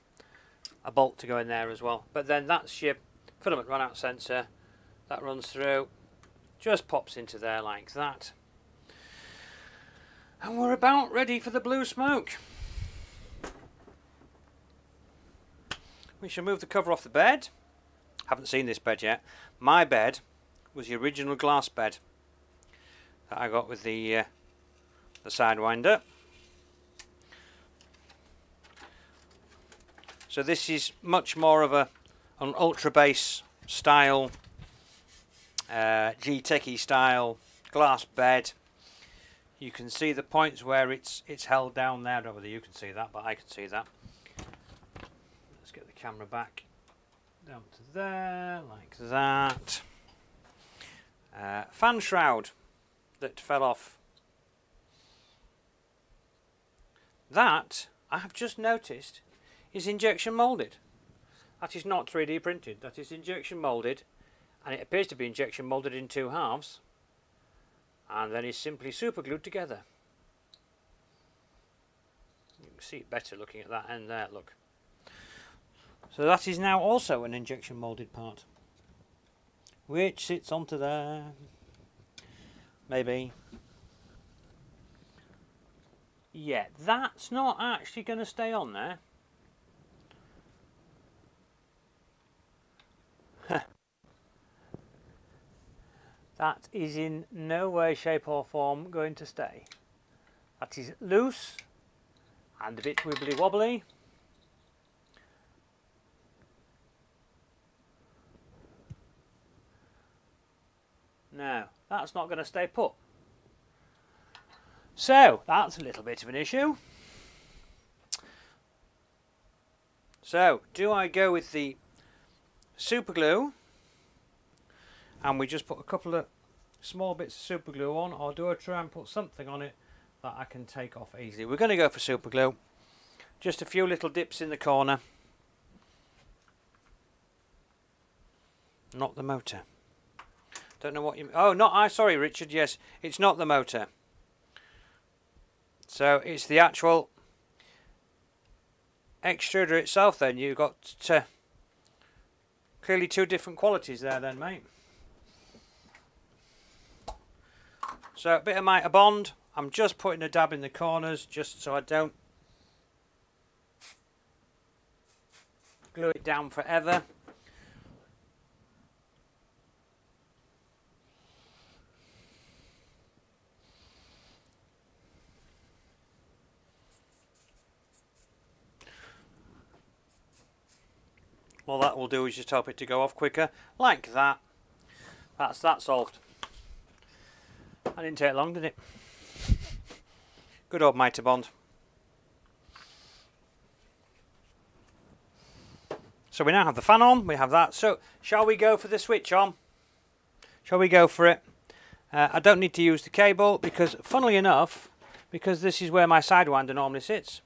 bolt to go in there as well. But then that's your filament run out sensor, that runs through, just pops into there like that, and we're about ready for the blue smoke. We shall move the cover off the bed. Haven't seen this bed yet. My bed was the original glass bed that I got with the Sidewinder. So this is much more of an ultra bass style, G-Techie style glass bed. You can see the points where it's held down there. I don't know whether you can see that, but I can see that. Get the camera back down to there like that. Fan shroud that fell off. That I have just noticed is injection molded. That is not 3D printed, that is injection molded, and it appears to be injection molded in two halves and then is simply super glued together. You can see it better looking at that end there, look. So that is now also an injection moulded part, which sits onto there, maybe. Yeah, that's not actually going to stay on there. That is in no way, shape or form going to stay. That is loose and a bit wibbly wobbly. No, that's not going to stay put. So, that's a little bit of an issue. So, do I go with the super glue and we just put a couple of small bits of super glue on, or do I try and put something on it that I can take off easily? We're going to go for super glue. Just a few little dips in the corner. Not the motor. Don't know what you... Oh, not I. Sorry, Richard. Yes, it's not the motor. So it's the actual extruder itself then. You've got clearly two different qualities there then, mate. So a bit of mitre bond. I'm just putting a dab in the corners just so I don't glue it down forever. All that will do is just help it to go off quicker, like that. That's that solved. That didn't take long, did it? Good old mitre bond. So we now have the fan on, we have that. So shall we go for the switch on? Shall we go for it? I don't need to use the cable because, funnily enough, because this is where my sidewinder normally sits.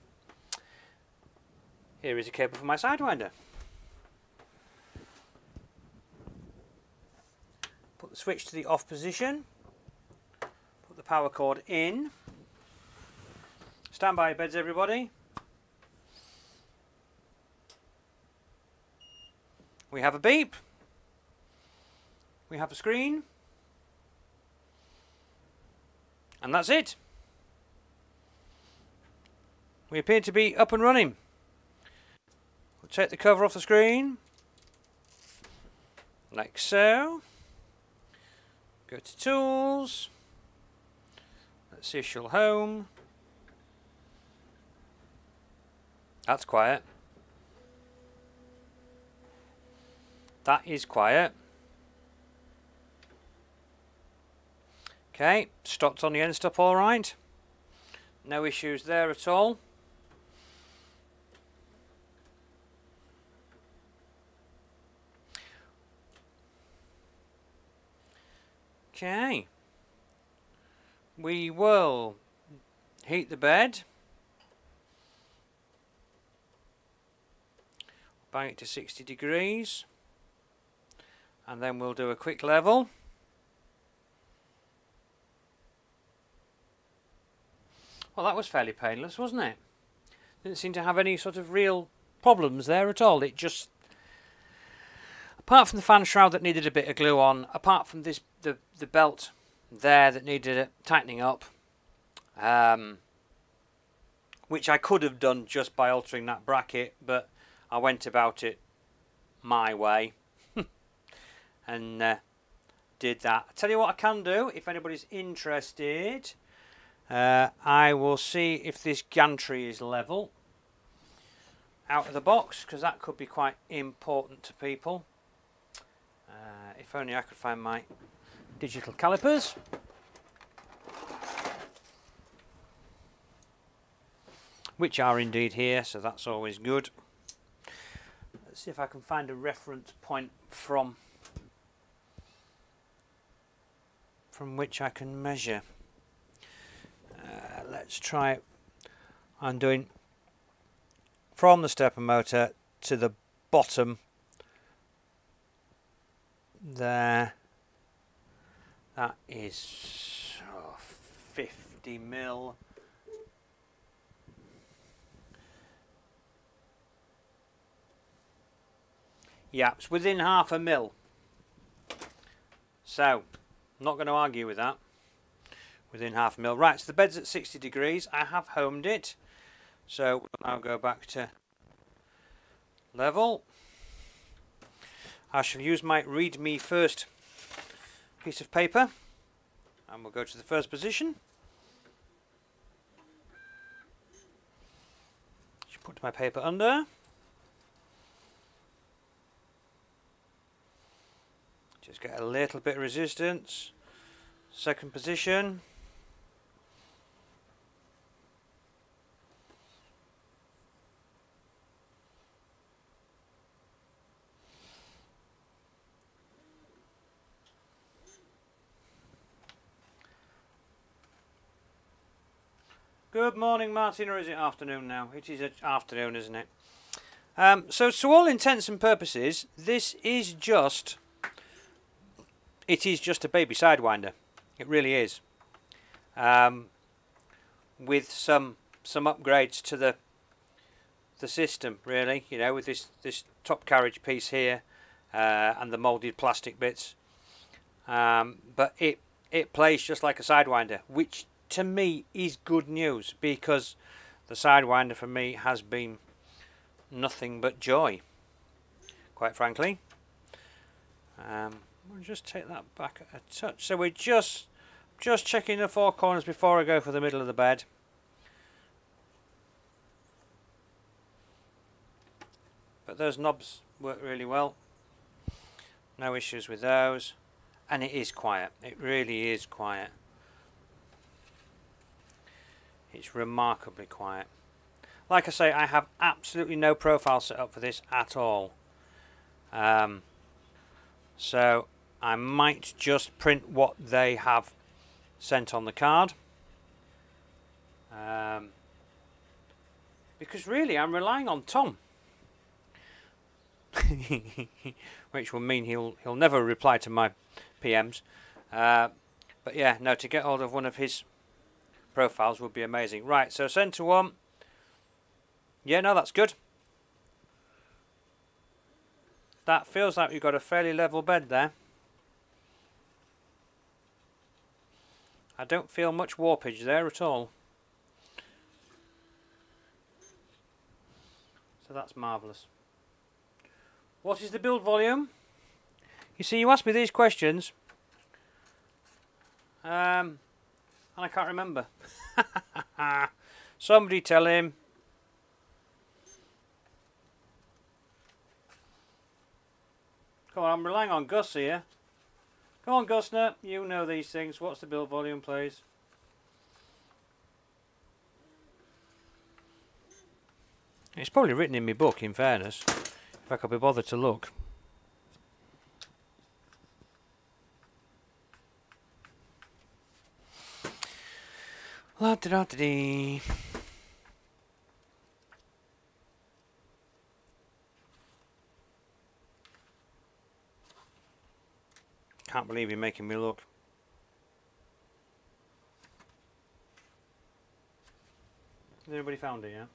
Here is a cable for my sidewinder. Put the switch to the off position. Put the power cord in. Stand by your beds, everybody. We have a beep. We have a screen. And that's it. We appear to be up and running. We'll take the cover off the screen. Like so. Go to Tools. Let's see if she'll home. That's quiet. That is quiet. Okay, stopped on the end stop all right. No issues there at all. Okay. We will heat the bed. Bang it to 60 degrees. And then we'll do a quick level. Well, that was fairly painless, wasn't it? Didn't seem to have any sort of real problems there at all. It just, apart from the fan shroud that needed a bit of glue on, apart from this the belt there that needed tightening up, which I could have done just by altering that bracket, but I went about it my way and did that. I tell you what I can do, if anybody's interested. I will see if this gantry is level out of the box, because that could be quite important to people. If only I could find my digital calipers. Which are indeed here, so that's always good. Let's see if I can find a reference point from which I can measure. Let's try it. I'm doing from the stepper motor to the bottom there. That is 50 mil. Yeah, it's within half a mil. So, I'm not going to argue with that. Within half a mil. Right, so the bed's at 60 degrees. I have homed it. So we'll now go back to level. I shall use my read me first piece of paper. And we'll go to the first position. Just put my paper under. Just get a little bit of resistance. Second position. Good morning, Martin, or is it afternoon now? It is afternoon, isn't it? So to all intents and purposes, this is just... It is just a baby Sidewinder. It really is. With some upgrades to the system, really. You know, with this top carriage piece here and the moulded plastic bits. But it plays just like a Sidewinder, which to me is good news, because the Sidewinder for me has been nothing but joy, quite frankly. We'll just take that back a touch. So we're just checking the four corners before I go for the middle of the bed. But those knobs work really well. No issues with those. And it is quiet. It really is quiet. It's remarkably quiet. Like I say, I have absolutely no profile set up for this at all. So I might just print what they have sent on the card. Because really I'm relying on Tom. Which will mean he'll never reply to my PMs. But yeah, no, to get hold of one of his profiles would be amazing. Right, so centre one. Yeah, no, that's good. That feels like we've got a fairly level bed there. I don't feel much warpage there at all. So that's marvellous. What is the build volume? You see, you asked me these questions. And I can't remember. Somebody tell him. Come on, I'm relying on Gus here. Come on, Gusner, you know these things. What's the build volume, please? It's probably written in my book, in fairness, if I could be bothered to look. La da da da dee. Can't believe you're making me look. Has anybody found it yet?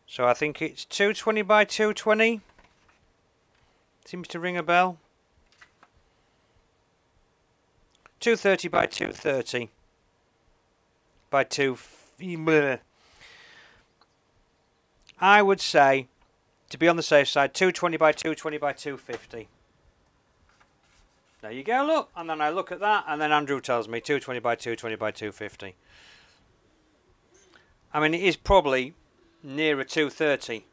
So I think it's 220 by 220. Seems to ring a bell. 230 by 230 by 2. I would say, to be on the safe side, 220 by 220 by 250. There you go, look. And then I look at that, and then Andrew tells me 220 by 220 by 250. I mean, it is probably nearer 230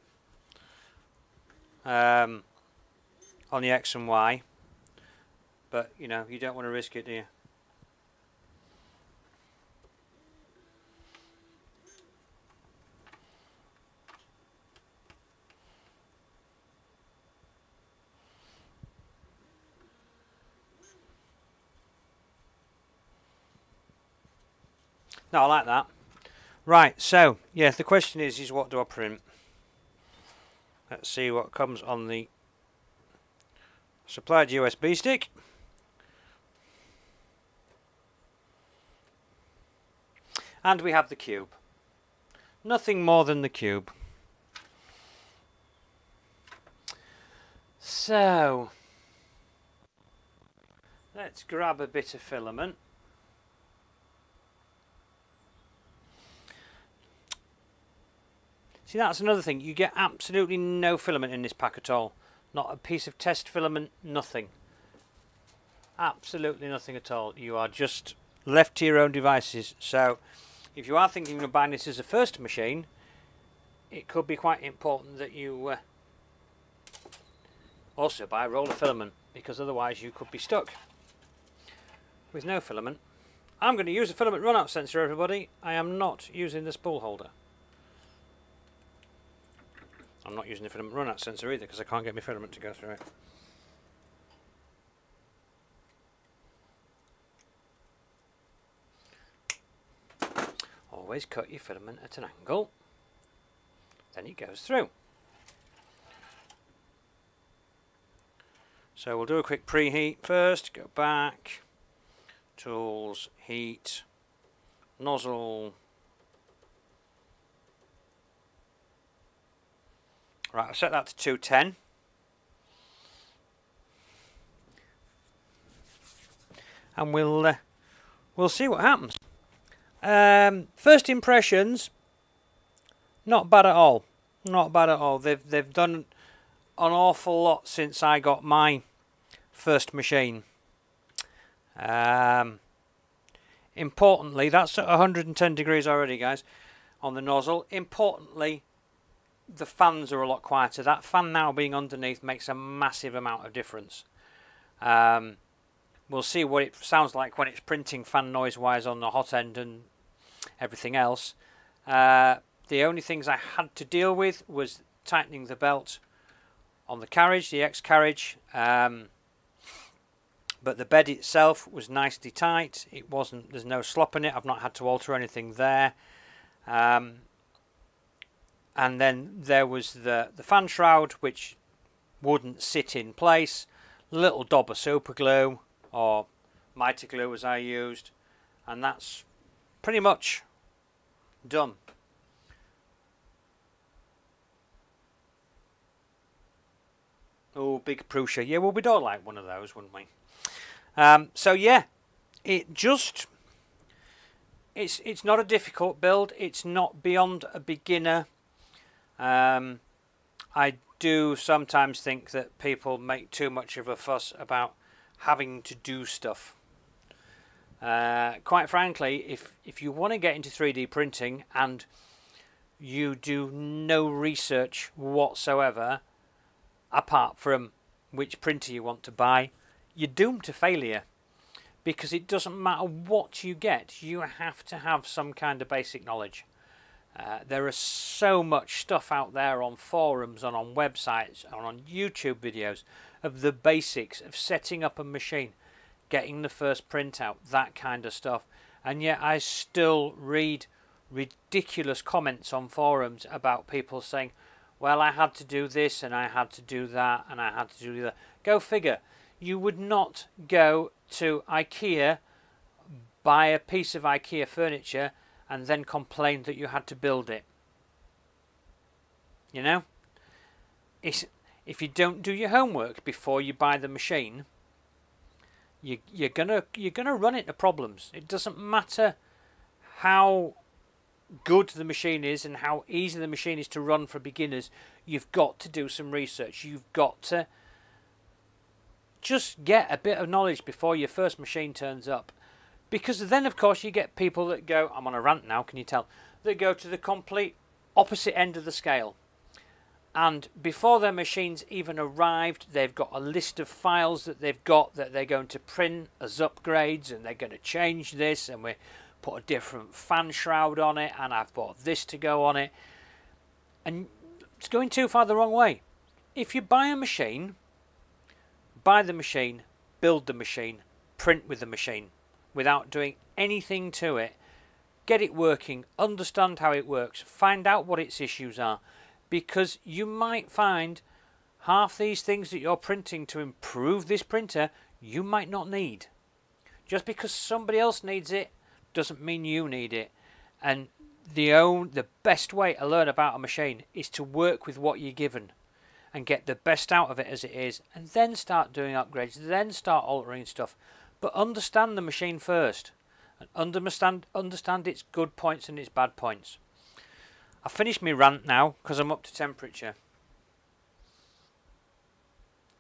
on the X and Y, but you know, you don't want to risk it, do you? No, I like that. Right, so yeah, the question is what do I print? Let's see what comes on the supplied USB stick. And we have the cube. Nothing more than the cube. So let's grab a bit of filament. See, that's another thing. You get absolutely no filament in this pack at all. Not a piece of test filament, nothing. Absolutely nothing at all. You are just left to your own devices. So if you are thinking of buying this as a first machine, it could be quite important that you also buy a roll of filament, because otherwise you could be stuck with no filament I'm going to use a filament runout sensor, everybody. I am not using the spool holder. I'm not using the filament runout sensor either because I can't get my filament to go through it. Always cut your filament at an angle, then it goes through. So we'll do a quick preheat first, go back, tools, heat, nozzle. Right, I've set that to 210. And we'll see what happens. First impressions, not bad at all. Not bad at all. They've done an awful lot since I got my first machine. Importantly, that's at 110 degrees already, guys, on the nozzle. Importantly, the fans are a lot quieter. That fan now being underneath makes a massive amount of difference. We'll see what it sounds like when it's printing fan noise wise on the hot end and everything else. The only things I had to deal with was tightening the belt on the carriage, the X carriage, but the bed itself was nicely tight. It wasn't, there's no slop in it. I've not had to alter anything there. And then there was the fan shroud, which wouldn't sit in place. Little dob of super glue, or mitre glue as I used, and that's pretty much done. Oh, big Prusa. Yeah, well, we'd all like one of those, wouldn't we? So yeah, it's not a difficult build. It's not beyond a beginner. I do sometimes think that people make too much of a fuss about having to do stuff. Quite frankly, if you want to get into 3D printing and you do no research whatsoever, apart from which printer you want to buy, you're doomed to failure, because it doesn't matter what you get, you have to have some kind of basic knowledge. There is so much stuff out there on forums and on websites and on YouTube videos of the basics of setting up a machine, getting the first printout, that kind of stuff. And yet I still read ridiculous comments on forums about people saying, well, I had to do this and I had to do that and I had to do that. Go figure. You would not go to IKEA, buy a piece of IKEA furniture and then complain that you had to build it. You know? If you don't do your homework before you buy the machine, you're gonna run into problems. It doesn't matter how good the machine is and how easy the machine is to run for beginners. You've got to do some research. You've got to just get a bit of knowledge before your first machine turns up. Because then, of course, you get people that go, I'm on a rant now, can you tell, that go to the complete opposite end of the scale. And before their machine's even arrived, they've got a list of files that they've got that they're going to print as upgrades, and they're going to change this, and we put a different fan shroud on it, and I've bought this to go on it. And it's going too far the wrong way. If you buy a machine, buy the machine, build the machine, print with the machine, without doing anything to it. Get it working, understand how it works, find out what its issues are, because you might find half these things that you're printing to improve this printer you might not need. Just because somebody else needs it doesn't mean you need it. And the best way to learn about a machine is to work with what you're given and get the best out of it as it is, and then start doing upgrades, then start altering stuff. But understand the machine first, and understand its good points and its bad points. I've finished my rant now because I'm up to temperature.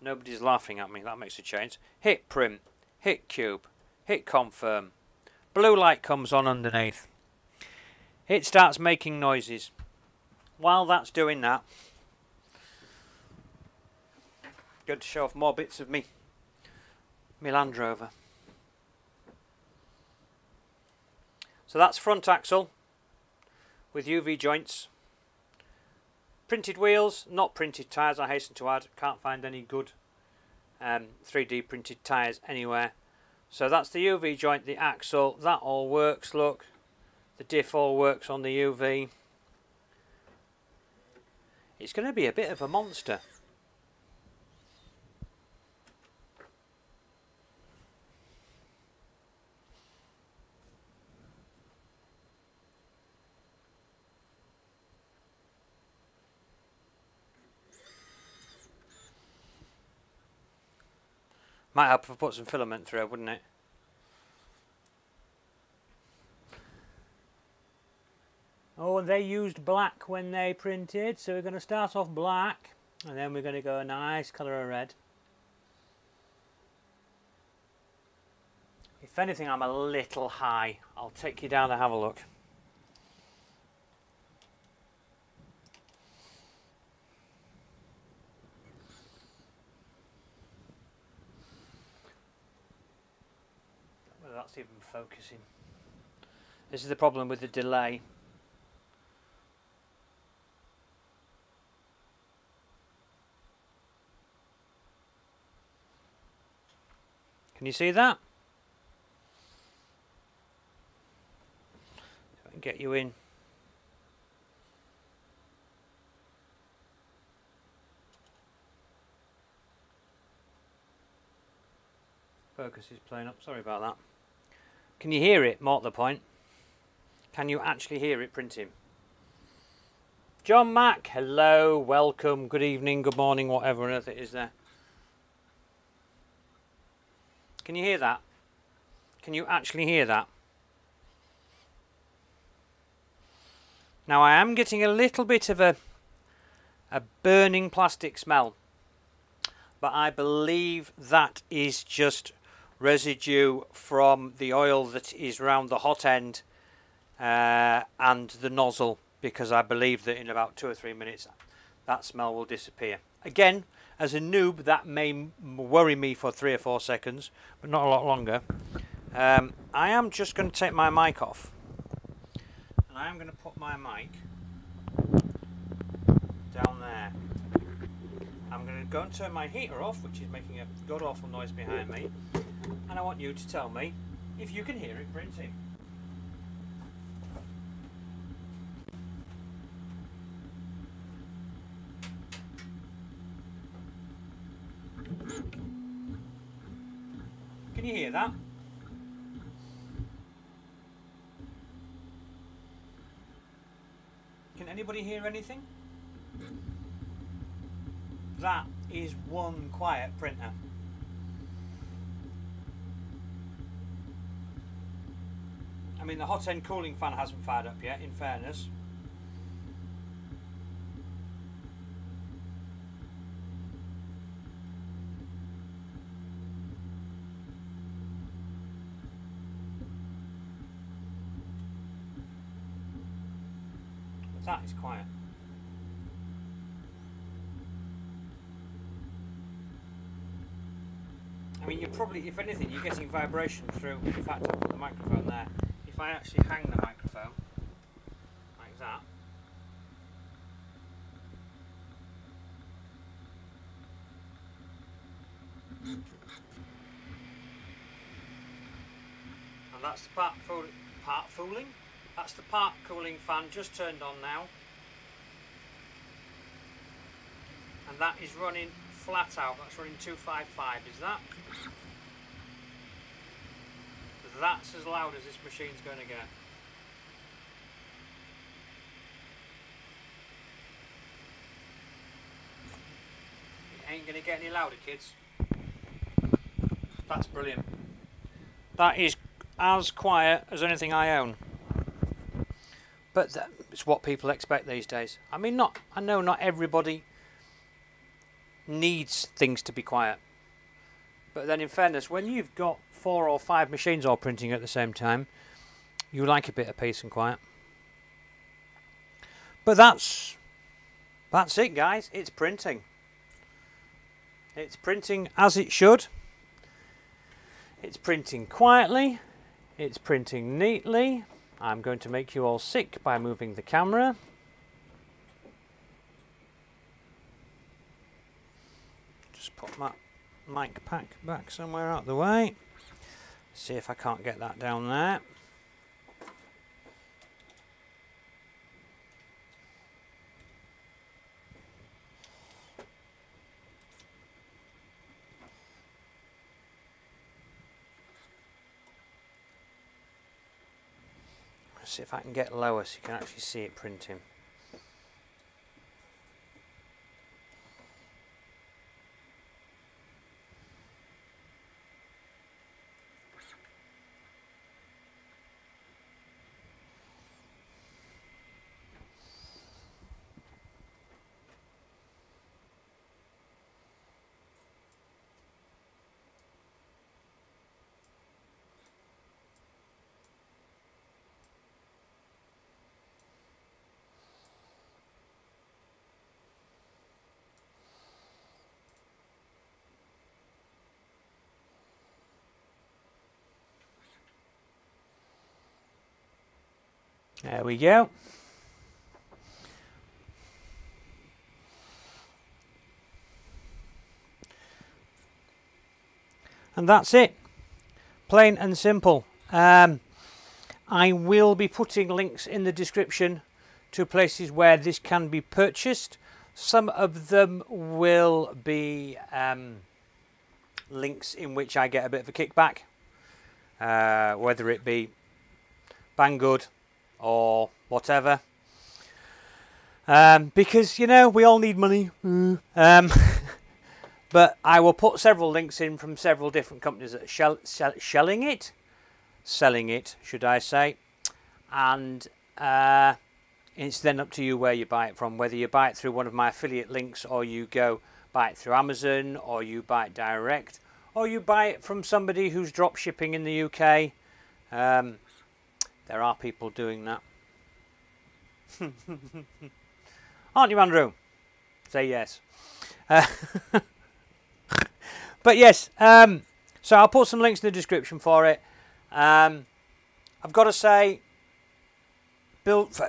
Nobody's laughing at me, that makes a change. Hit print, hit cube, hit confirm. Blue light comes on underneath. It starts making noises. While that's doing that, going to show off more bits of me Land Rover. So that's front axle with UV joints. Printed wheels, not printed tyres, I hasten to add. Can't find any good 3D printed tyres anywhere. So that's the UV joint, the axle, that all works, look. The diff all works on the UV. It's going to be a bit of a monster. Might help if I put some filament through, wouldn't it? Oh, and they used black when they printed, so we're going to start off black, and then we're going to go a nice colour of red. If anything, I'm a little high. I'll take you down to have a look. Whether that's even focusing. This is the problem with the delay. Can you see that? If I can get you in. Focus is playing up, sorry about that. Can you hear it, more to the point? Can you actually hear it printing? John Mack, hello, welcome, good evening, good morning, whatever on earth it is there. Can you hear that? Can you actually hear that? Now I am getting a little bit of a burning plastic smell, but I believe that is just residue from the oil that is around the hot end and the nozzle, because I believe that in about 2 or 3 minutes that smell will disappear. Again, as a noob, that may worry me for 3 or 4 seconds, but not a lot longer. I am just going to take my mic off, and I am going to put my mic down there. I'm going to go and turn my heater off, which is making a god-awful noise behind me, and I want you to tell me if you can hear it printing. Can you hear that? Can anybody hear anything? That is one quiet printer. I mean, the hot end cooling fan hasn't fired up yet, in fairness. But that is quiet. I mean, you're probably, if anything, you're getting vibration through. In fact, I'll put the microphone there. If I actually hang the microphone like that, and that's the part fooling. That's the part cooling fan just turned on now, and that is running flat out. That's running 255. Is that? That's as loud as this machine's going to get. It ain't going to get any louder, kids. That's brilliant. That is as quiet as anything I own. But it's what people expect these days. I mean, I know not everybody needs things to be quiet. But then in fairness, when you've got 4 or 5 machines all printing at the same time, you like a bit of peace and quiet. But that's it, guys. It's printing. It's printing as it should. It's printing quietly. It's printing neatly. I'm going to make you all sick by moving the camera. Just put my mic pack back somewhere out of the way. See if I can't get that down there. Let's see if I can get lower so you can actually see it printing. There we go. And that's it. Plain and simple. I will be putting links in the description to places where this can be purchased. Some of them will be links in which I get a bit of a kickback, whether it be Banggood or whatever, because you know we all need money. But I will put several links in from several different companies that are selling it, should I say, and it's then up to you where you buy it from, whether you buy it through one of my affiliate links, or you go buy it through Amazon, or you buy it direct, or you buy it from somebody who's drop shipping in the UK. There are people doing that. Aren't you, Andrew? Say yes. But yes, so I'll put some links in the description for it. I've got to say,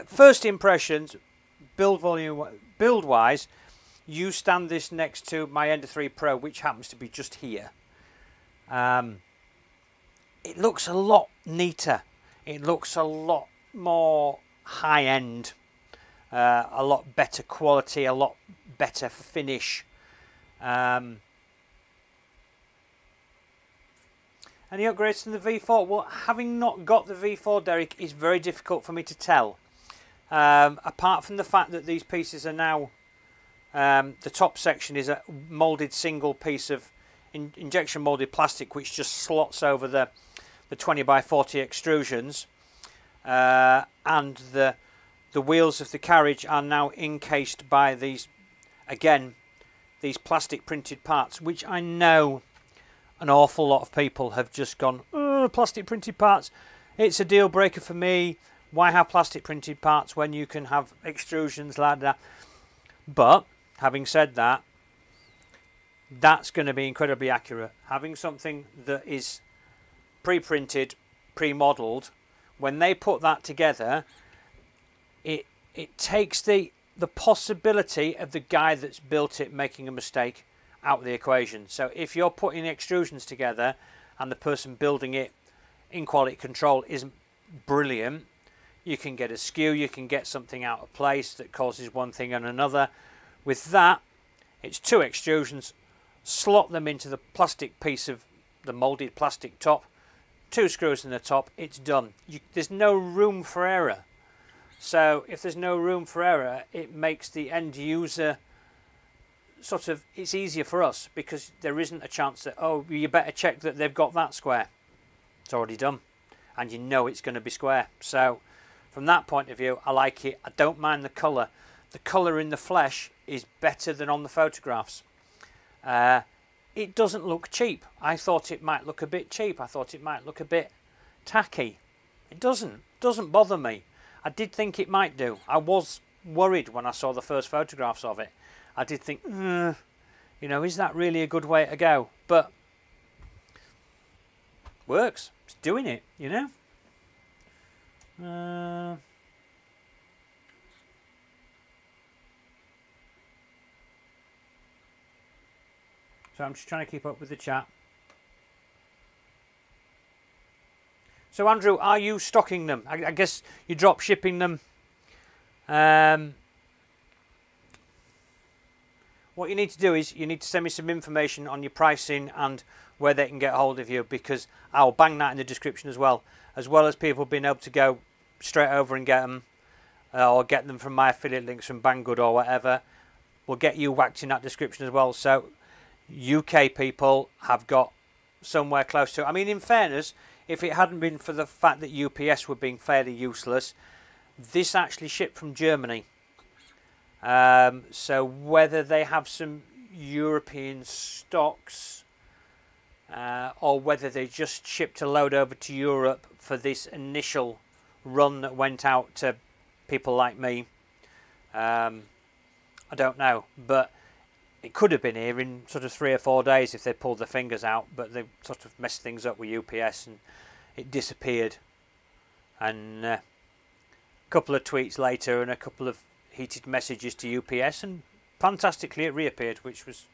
first impressions, build wise, you stand this next to my Ender 3 Pro, which happens to be just here. It looks a lot neater. It looks a lot more high-end, a lot better quality, a lot better finish. Any upgrades from the V4? Well, having not got the V4, Derek, is very difficult for me to tell. Apart from the fact that these pieces are now, the top section is a moulded single piece of injection moulded plastic, which just slots over the 20 by 40 extrusions, and the wheels of the carriage are now encased by these, again, these plastic printed parts, which I know an awful lot of people have just gone, oh, plastic printed parts, it's a deal breaker for me. Why have plastic printed parts when you can have extrusions like that? But having said that, that's going to be incredibly accurate. Having something that is pre-printed, pre-modelled, when they put that together, it takes the possibility of the guy that's built it making a mistake out of the equation. So if you're putting extrusions together and the person building it in quality control isn't brilliant, you can get a skew, you can get something out of place that causes one thing and another. With that, it's two extrusions, slot them into the plastic piece of the moulded plastic top, two screws in the top, it's done. There's no room for error. So if there's no room for error, it makes the end user sort of, it's easier for us because there isn't a chance that, oh, you better check that they've got that square. It's already done. And you know it's going to be square. So from that point of view, I like it. I don't mind the colour. The colour in the flesh is better than on the photographs. It doesn't look cheap. I thought it might look a bit cheap. I thought it might look a bit tacky. It doesn't. It doesn't bother me. I did think it might do. I was worried when I saw the first photographs of it. I did think, you know, is that really a good way to go? But works. It's doing it, you know. So I'm just trying to keep up with the chat. So Andrew, are you stocking them? I guess you're drop shipping them. What you need to do is you need to send me some information on your pricing and where they can get hold of you, because I'll bang that in the description as well as people being able to go straight over and get them, or get them from my affiliate links from Banggood or whatever. We'll get you whacked in that description as well. So UK people have got somewhere close to. I mean, in fairness, if it hadn't been for the fact that UPS were being fairly useless, this actually shipped from Germany. So whether they have some European stocks, or whether they just shipped a load over to Europe for this initial run that went out to people like me, I don't know. But it could have been here in sort of 3 or 4 days if they pulled their fingers out, but they sort of messed things up with UPS and it disappeared. And a couple of tweets later and a couple of heated messages to UPS, and fantastically it reappeared, which was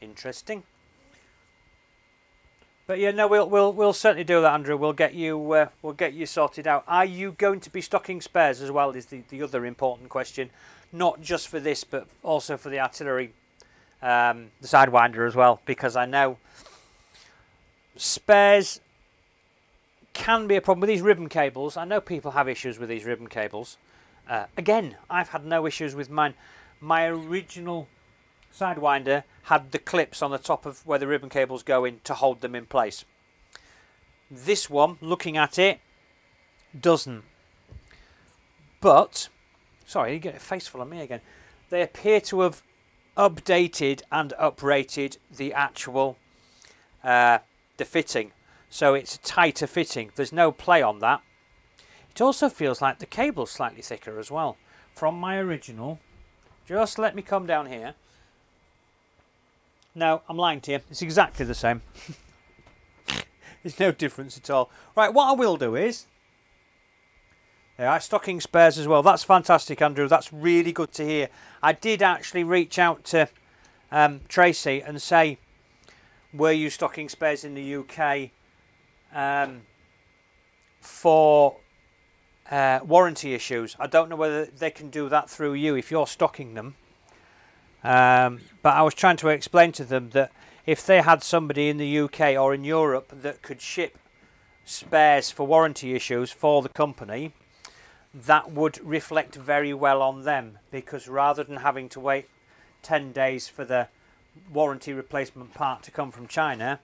interesting. But yeah, no, we'll certainly do that, Andrew. We'll get you sorted out. Are you going to be stocking spares as well? Is the other important question, not just for this, but also for the artillery, the Sidewinder as well, because I know spares can be a problem with these ribbon cables. I know people have issues with these ribbon cables. Again, I've had no issues with mine. My original Sidewinder had the clips on the top of where the ribbon cables go in to hold them in place. This one, looking at it, doesn't. But, sorry, you get a face full of me again. They appear to have updated and uprated the actual the fitting. So it's a tighter fitting. There's no play on that. It also feels like the cable's slightly thicker as well from my original. Just let me come down here. No, I'm lying to you. It's exactly the same. There's no difference at all. Right, what I will do is, yeah, stocking spares as well. That's fantastic, Andrew. That's really good to hear. I did actually reach out to Tracy and say, were you stocking spares in the UK for warranty issues? I don't know whether they can do that through you if you're stocking them. But I was trying to explain to them that if they had somebody in the UK or in Europe that could ship spares for warranty issues for the company, that would reflect very well on them, because rather than having to wait 10 days for the warranty replacement part to come from China,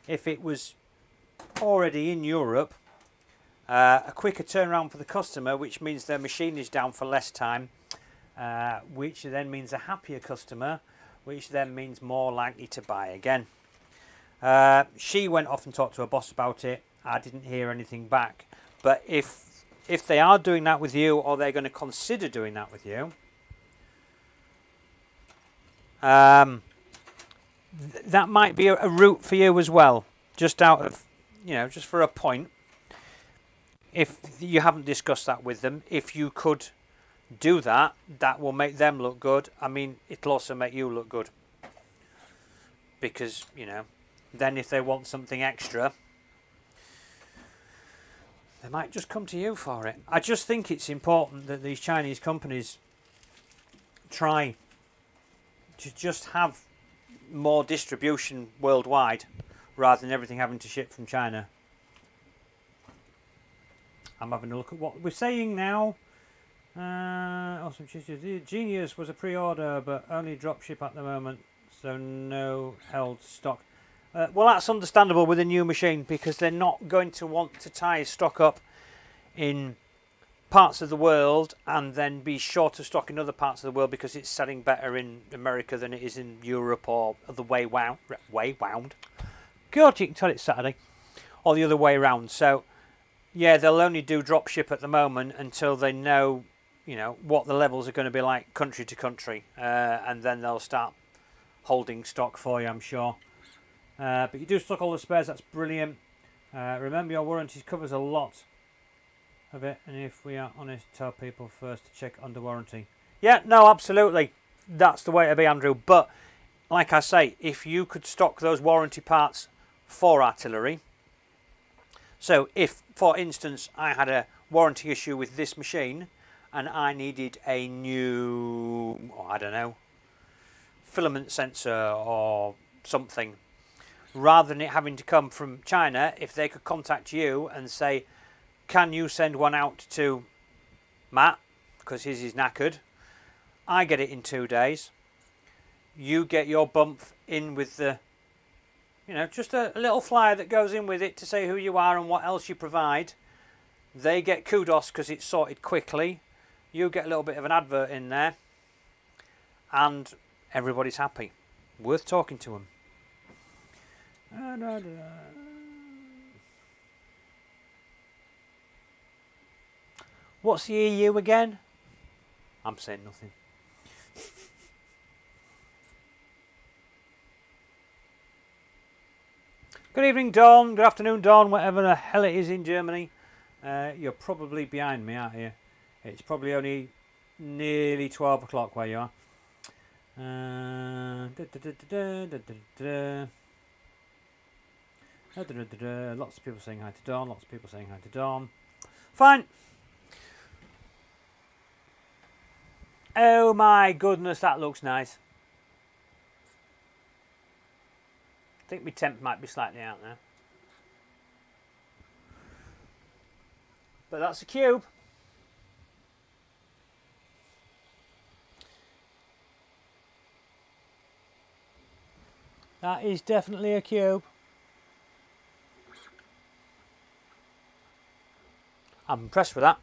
if it was already in Europe, a quicker turnaround for the customer, which means their machine is down for less time, which then means a happier customer, which then means more likely to buy again. She went off and talked to her boss about it. I didn't hear anything back. But if they are doing that with you, or they're going to consider doing that with you, that might be a route for you as well. Just out of, just for a point. If you haven't discussed that with them, if you could do that, that will make them look good. I mean, it'll also make you look good. Because, then if they want something extra, they might just come to you for it. I just think it's important that these Chinese companies try to just have more distribution worldwide rather than everything having to ship from China. I'm having a look at what we're saying now. Awesome. Genius was a pre-order, but only dropship at the moment, so no held stock. Well, that's understandable with a new machine, because they're not going to want to tie stock up in parts of the world and then be short of stock in other parts of the world because it's selling better in America than it is in Europe, or the way wound. God, you can tell it's Saturday, or the other way around. So yeah, they'll only do drop ship at the moment until they know, what the levels are going to be like country to country, and then they'll start holding stock for you, I'm sure. But you do stock all the spares. That's brilliant. Remember, your warranty covers a lot. of it, and if we are honest, tell people first to check under warranty. Yeah, no, absolutely. That's the way to be, Andrew. But like I say, if you could stock those warranty parts for artillery, so if, for instance, I had a warranty issue with this machine and I needed a new, I don't know, filament sensor or something, rather than it having to come from China, if they could contact you and say, can you send one out to Matt, because his is knackered, I get it in 2 days, you get your bump in with the, you know, just a little flyer that goes in with it to say who you are and what else you provide. They get kudos because it's sorted quickly. You get a little bit of an advert in there, and everybody's happy. Worth talking to them. What's the EU again? I'm saying nothing. Good evening, Dawn. Good afternoon, Dawn. Whatever the hell it is in Germany. You're probably behind me, aren't you? It's probably only nearly 12 o'clock where you are. Lots of people saying hi to Dawn. Lots of people saying hi to Dawn. Fine. Oh my goodness, that looks nice. I think my temp might be slightly out there. But that's a cube. That is definitely a cube. I'm impressed with that.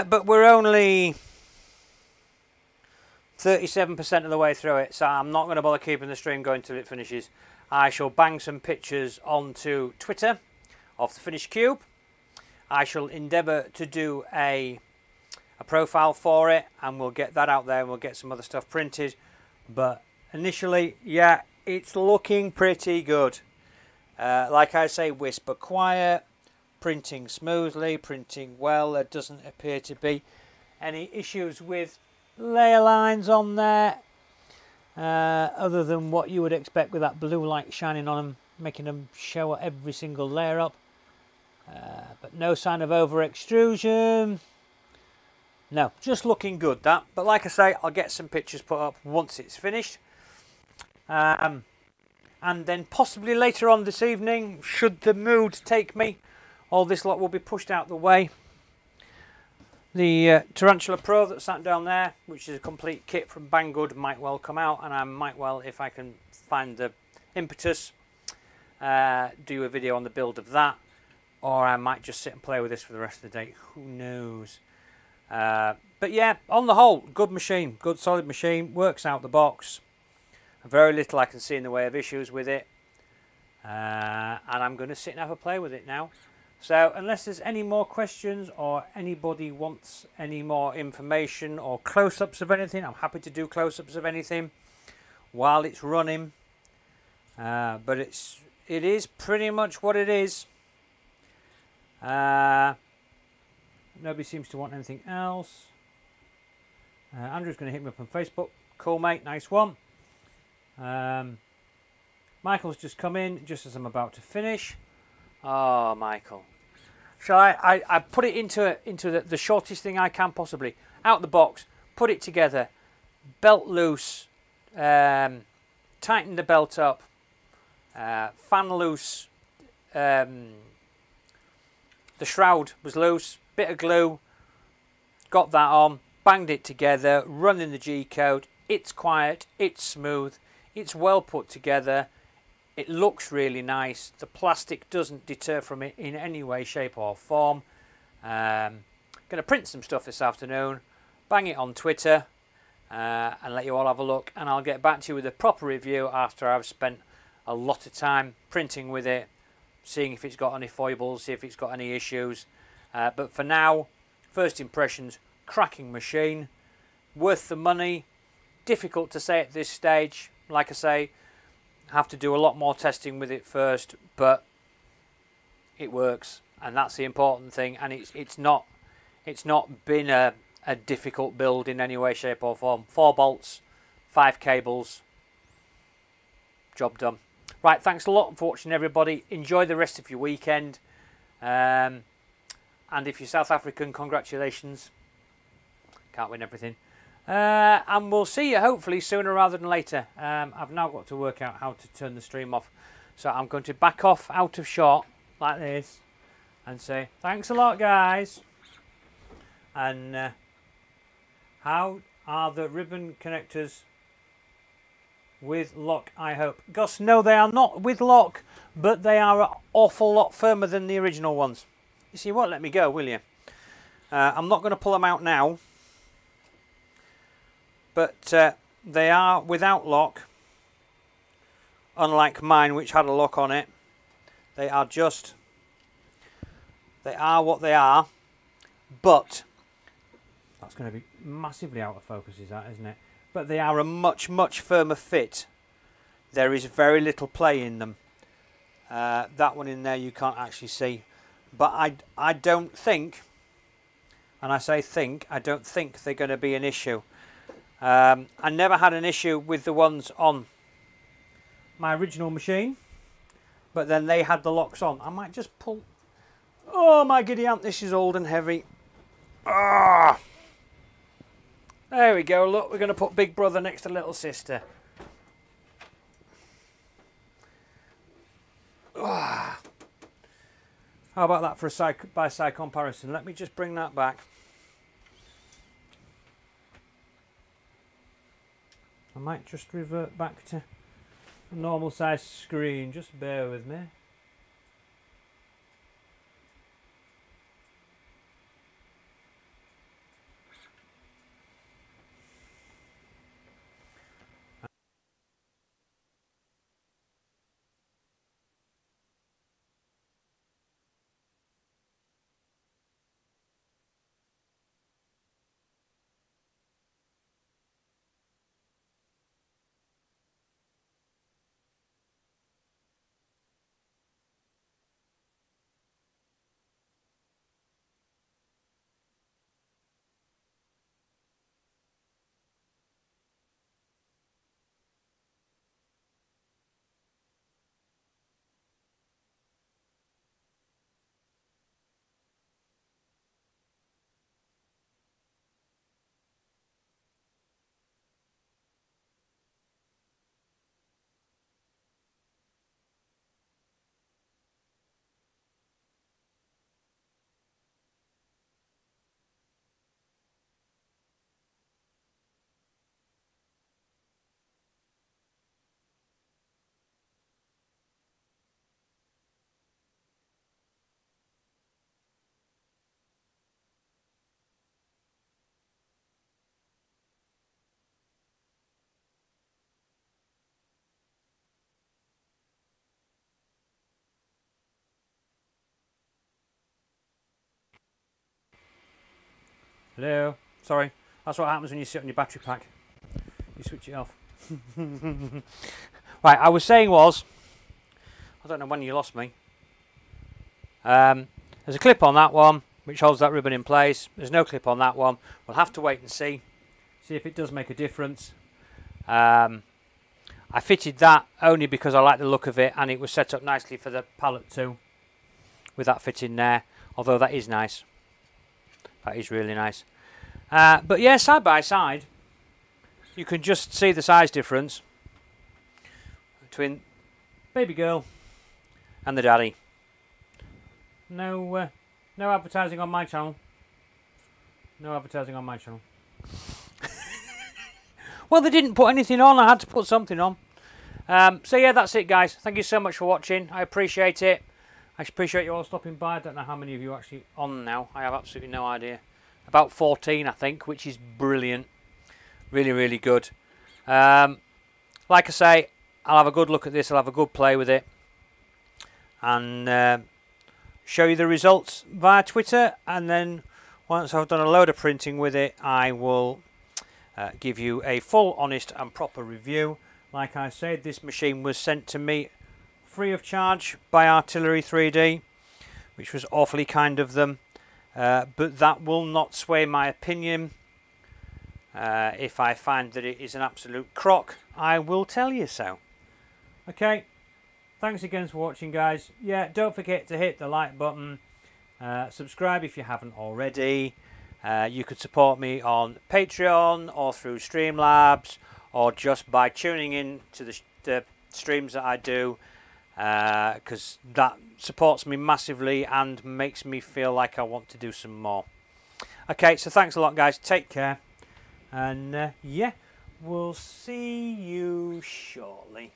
But we're only 37% of the way through it, so I'm not going to bother keeping the stream going till it finishes. I shall bang some pictures onto Twitter of the finished cube. I shall endeavour to do a profile for it, and we'll get that out there, and we'll get some other stuff printed. But initially, yeah, it's looking pretty good. Like I say, whisper quiet, printing smoothly, printing well. There doesn't appear to be any issues with layer lines on there, other than what you would expect with that blue light shining on them, making them show every single layer up. But no sign of over extrusion. No, just looking good, that. But like I say, I'll get some pictures put up once it's finished. And then possibly later on this evening, should the mood take me, all this lot will be pushed out the way. The Tarantula Pro that sat down there, which is a complete kit from Banggood, might well come out, and I might well, if I can find the impetus, do a video on the build of that, or I might just sit and play with this for the rest of the day. Who knows? But yeah, on the whole, good machine, good solid machine, works out the box. Very little I can see in the way of issues with it, and I'm going to sit and have a play with it now. So unless there's any more questions or anybody wants any more information or close-ups of anything, I'm happy to do close-ups of anything while it's running. But it is pretty much what it is. Nobody seems to want anything else. Andrew's going to hit me up on Facebook. Cool, mate. Nice one. Michael's just come in just as I'm about to finish. Oh, Michael. Shall I put it into the shortest thing I can possibly. Out the box, put it together, belt loose, tighten the belt up, fan loose, the shroud was loose, bit of glue, got that on, banged it together, running the G-code. It's quiet, it's smooth, it's well put together. It looks really nice. The plastic doesn't deter from it in any way, shape or form. Going to print some stuff this afternoon, bang it on Twitter, and let you all have a look. And I'll get back to you with a proper review after I've spent a lot of time printing with it, seeing if it's got any foibles, see if it's got any issues. But for now, first impressions, cracking machine, worth the money. Difficult to say at this stage. Like I say, have to do a lot more testing with it first, but it works and that's the important thing. And it's not been a difficult build in any way, shape or form. 4 bolts, 5 cables, job done. Right, thanks a lot for watching, everybody. Enjoy the rest of your weekend, and if you're South African, congratulations, can't win everything. And we'll see you hopefully sooner rather than later. I've now got to work out how to turn the stream off, so I'm going to back off out of shot like this and say thanks a lot, guys. And how are the ribbon connectors with lock, I hope? Gus, no, they are not with lock, but they are an awful lot firmer than the original ones. You see, you won't let me go, will you? I'm not going to pull them out now, but they are without lock, unlike mine, which had a lock on it. They are what they are, but that's going to be massively out of focus, is that, isn't it? But they are a much, much firmer fit. There is very little play in them. That one in there you can't actually see. But I don't think, and I say think, I don't think they're going to be an issue. I never had an issue with the ones on my original machine, but then they had the locks on. I might just pull. Oh my giddy aunt, this is old and heavy. Ah. There we go, look, we're going to put Big Brother next to Little Sister. Ah. How about that for a side-by-side comparison? Let me just bring that back. I might just revert back to a normal size screen, just bear with me. Hello. Sorry, that's what happens when you sit on your battery pack. You switch it off. Right, I was saying was, I don't know when you lost me. There's a clip on that one which holds that ribbon in place. There's no clip on that one. We'll have to wait and see if it does make a difference. I fitted that only because I like the look of it, and it was set up nicely for the pallet too, with that fit in there. Although that is nice. That is really nice. But yeah, side by side, you can just see the size difference between baby girl and the daddy. No advertising on my channel. No advertising on my channel. Well, they didn't put anything on. I had to put something on. So yeah, that's it, guys. Thank you so much for watching. I appreciate it. I appreciate you all stopping by. I don't know how many of you are actually on now. I have absolutely no idea. About 14, I think, which is brilliant. Really, really good. Like I say, I'll have a good look at this. I'll have a good play with it. And show you the results via Twitter. And then once I've done a load of printing with it, I will give you a full, honest and proper review. Like I said, this machine was sent to me free of charge by Artillery3d which was awfully kind of them. But that will not sway my opinion. If I find that it is an absolute crock, I will tell you so. Okay, thanks again for watching, guys. Yeah, don't forget to hit the like button. Subscribe if you haven't already. You could support me on Patreon or through Streamlabs, or just by tuning in to the streams that I do, because that supports me massively and makes me feel like I want to do some more. Okay, so thanks a lot, guys. Take care, and yeah, we'll see you shortly.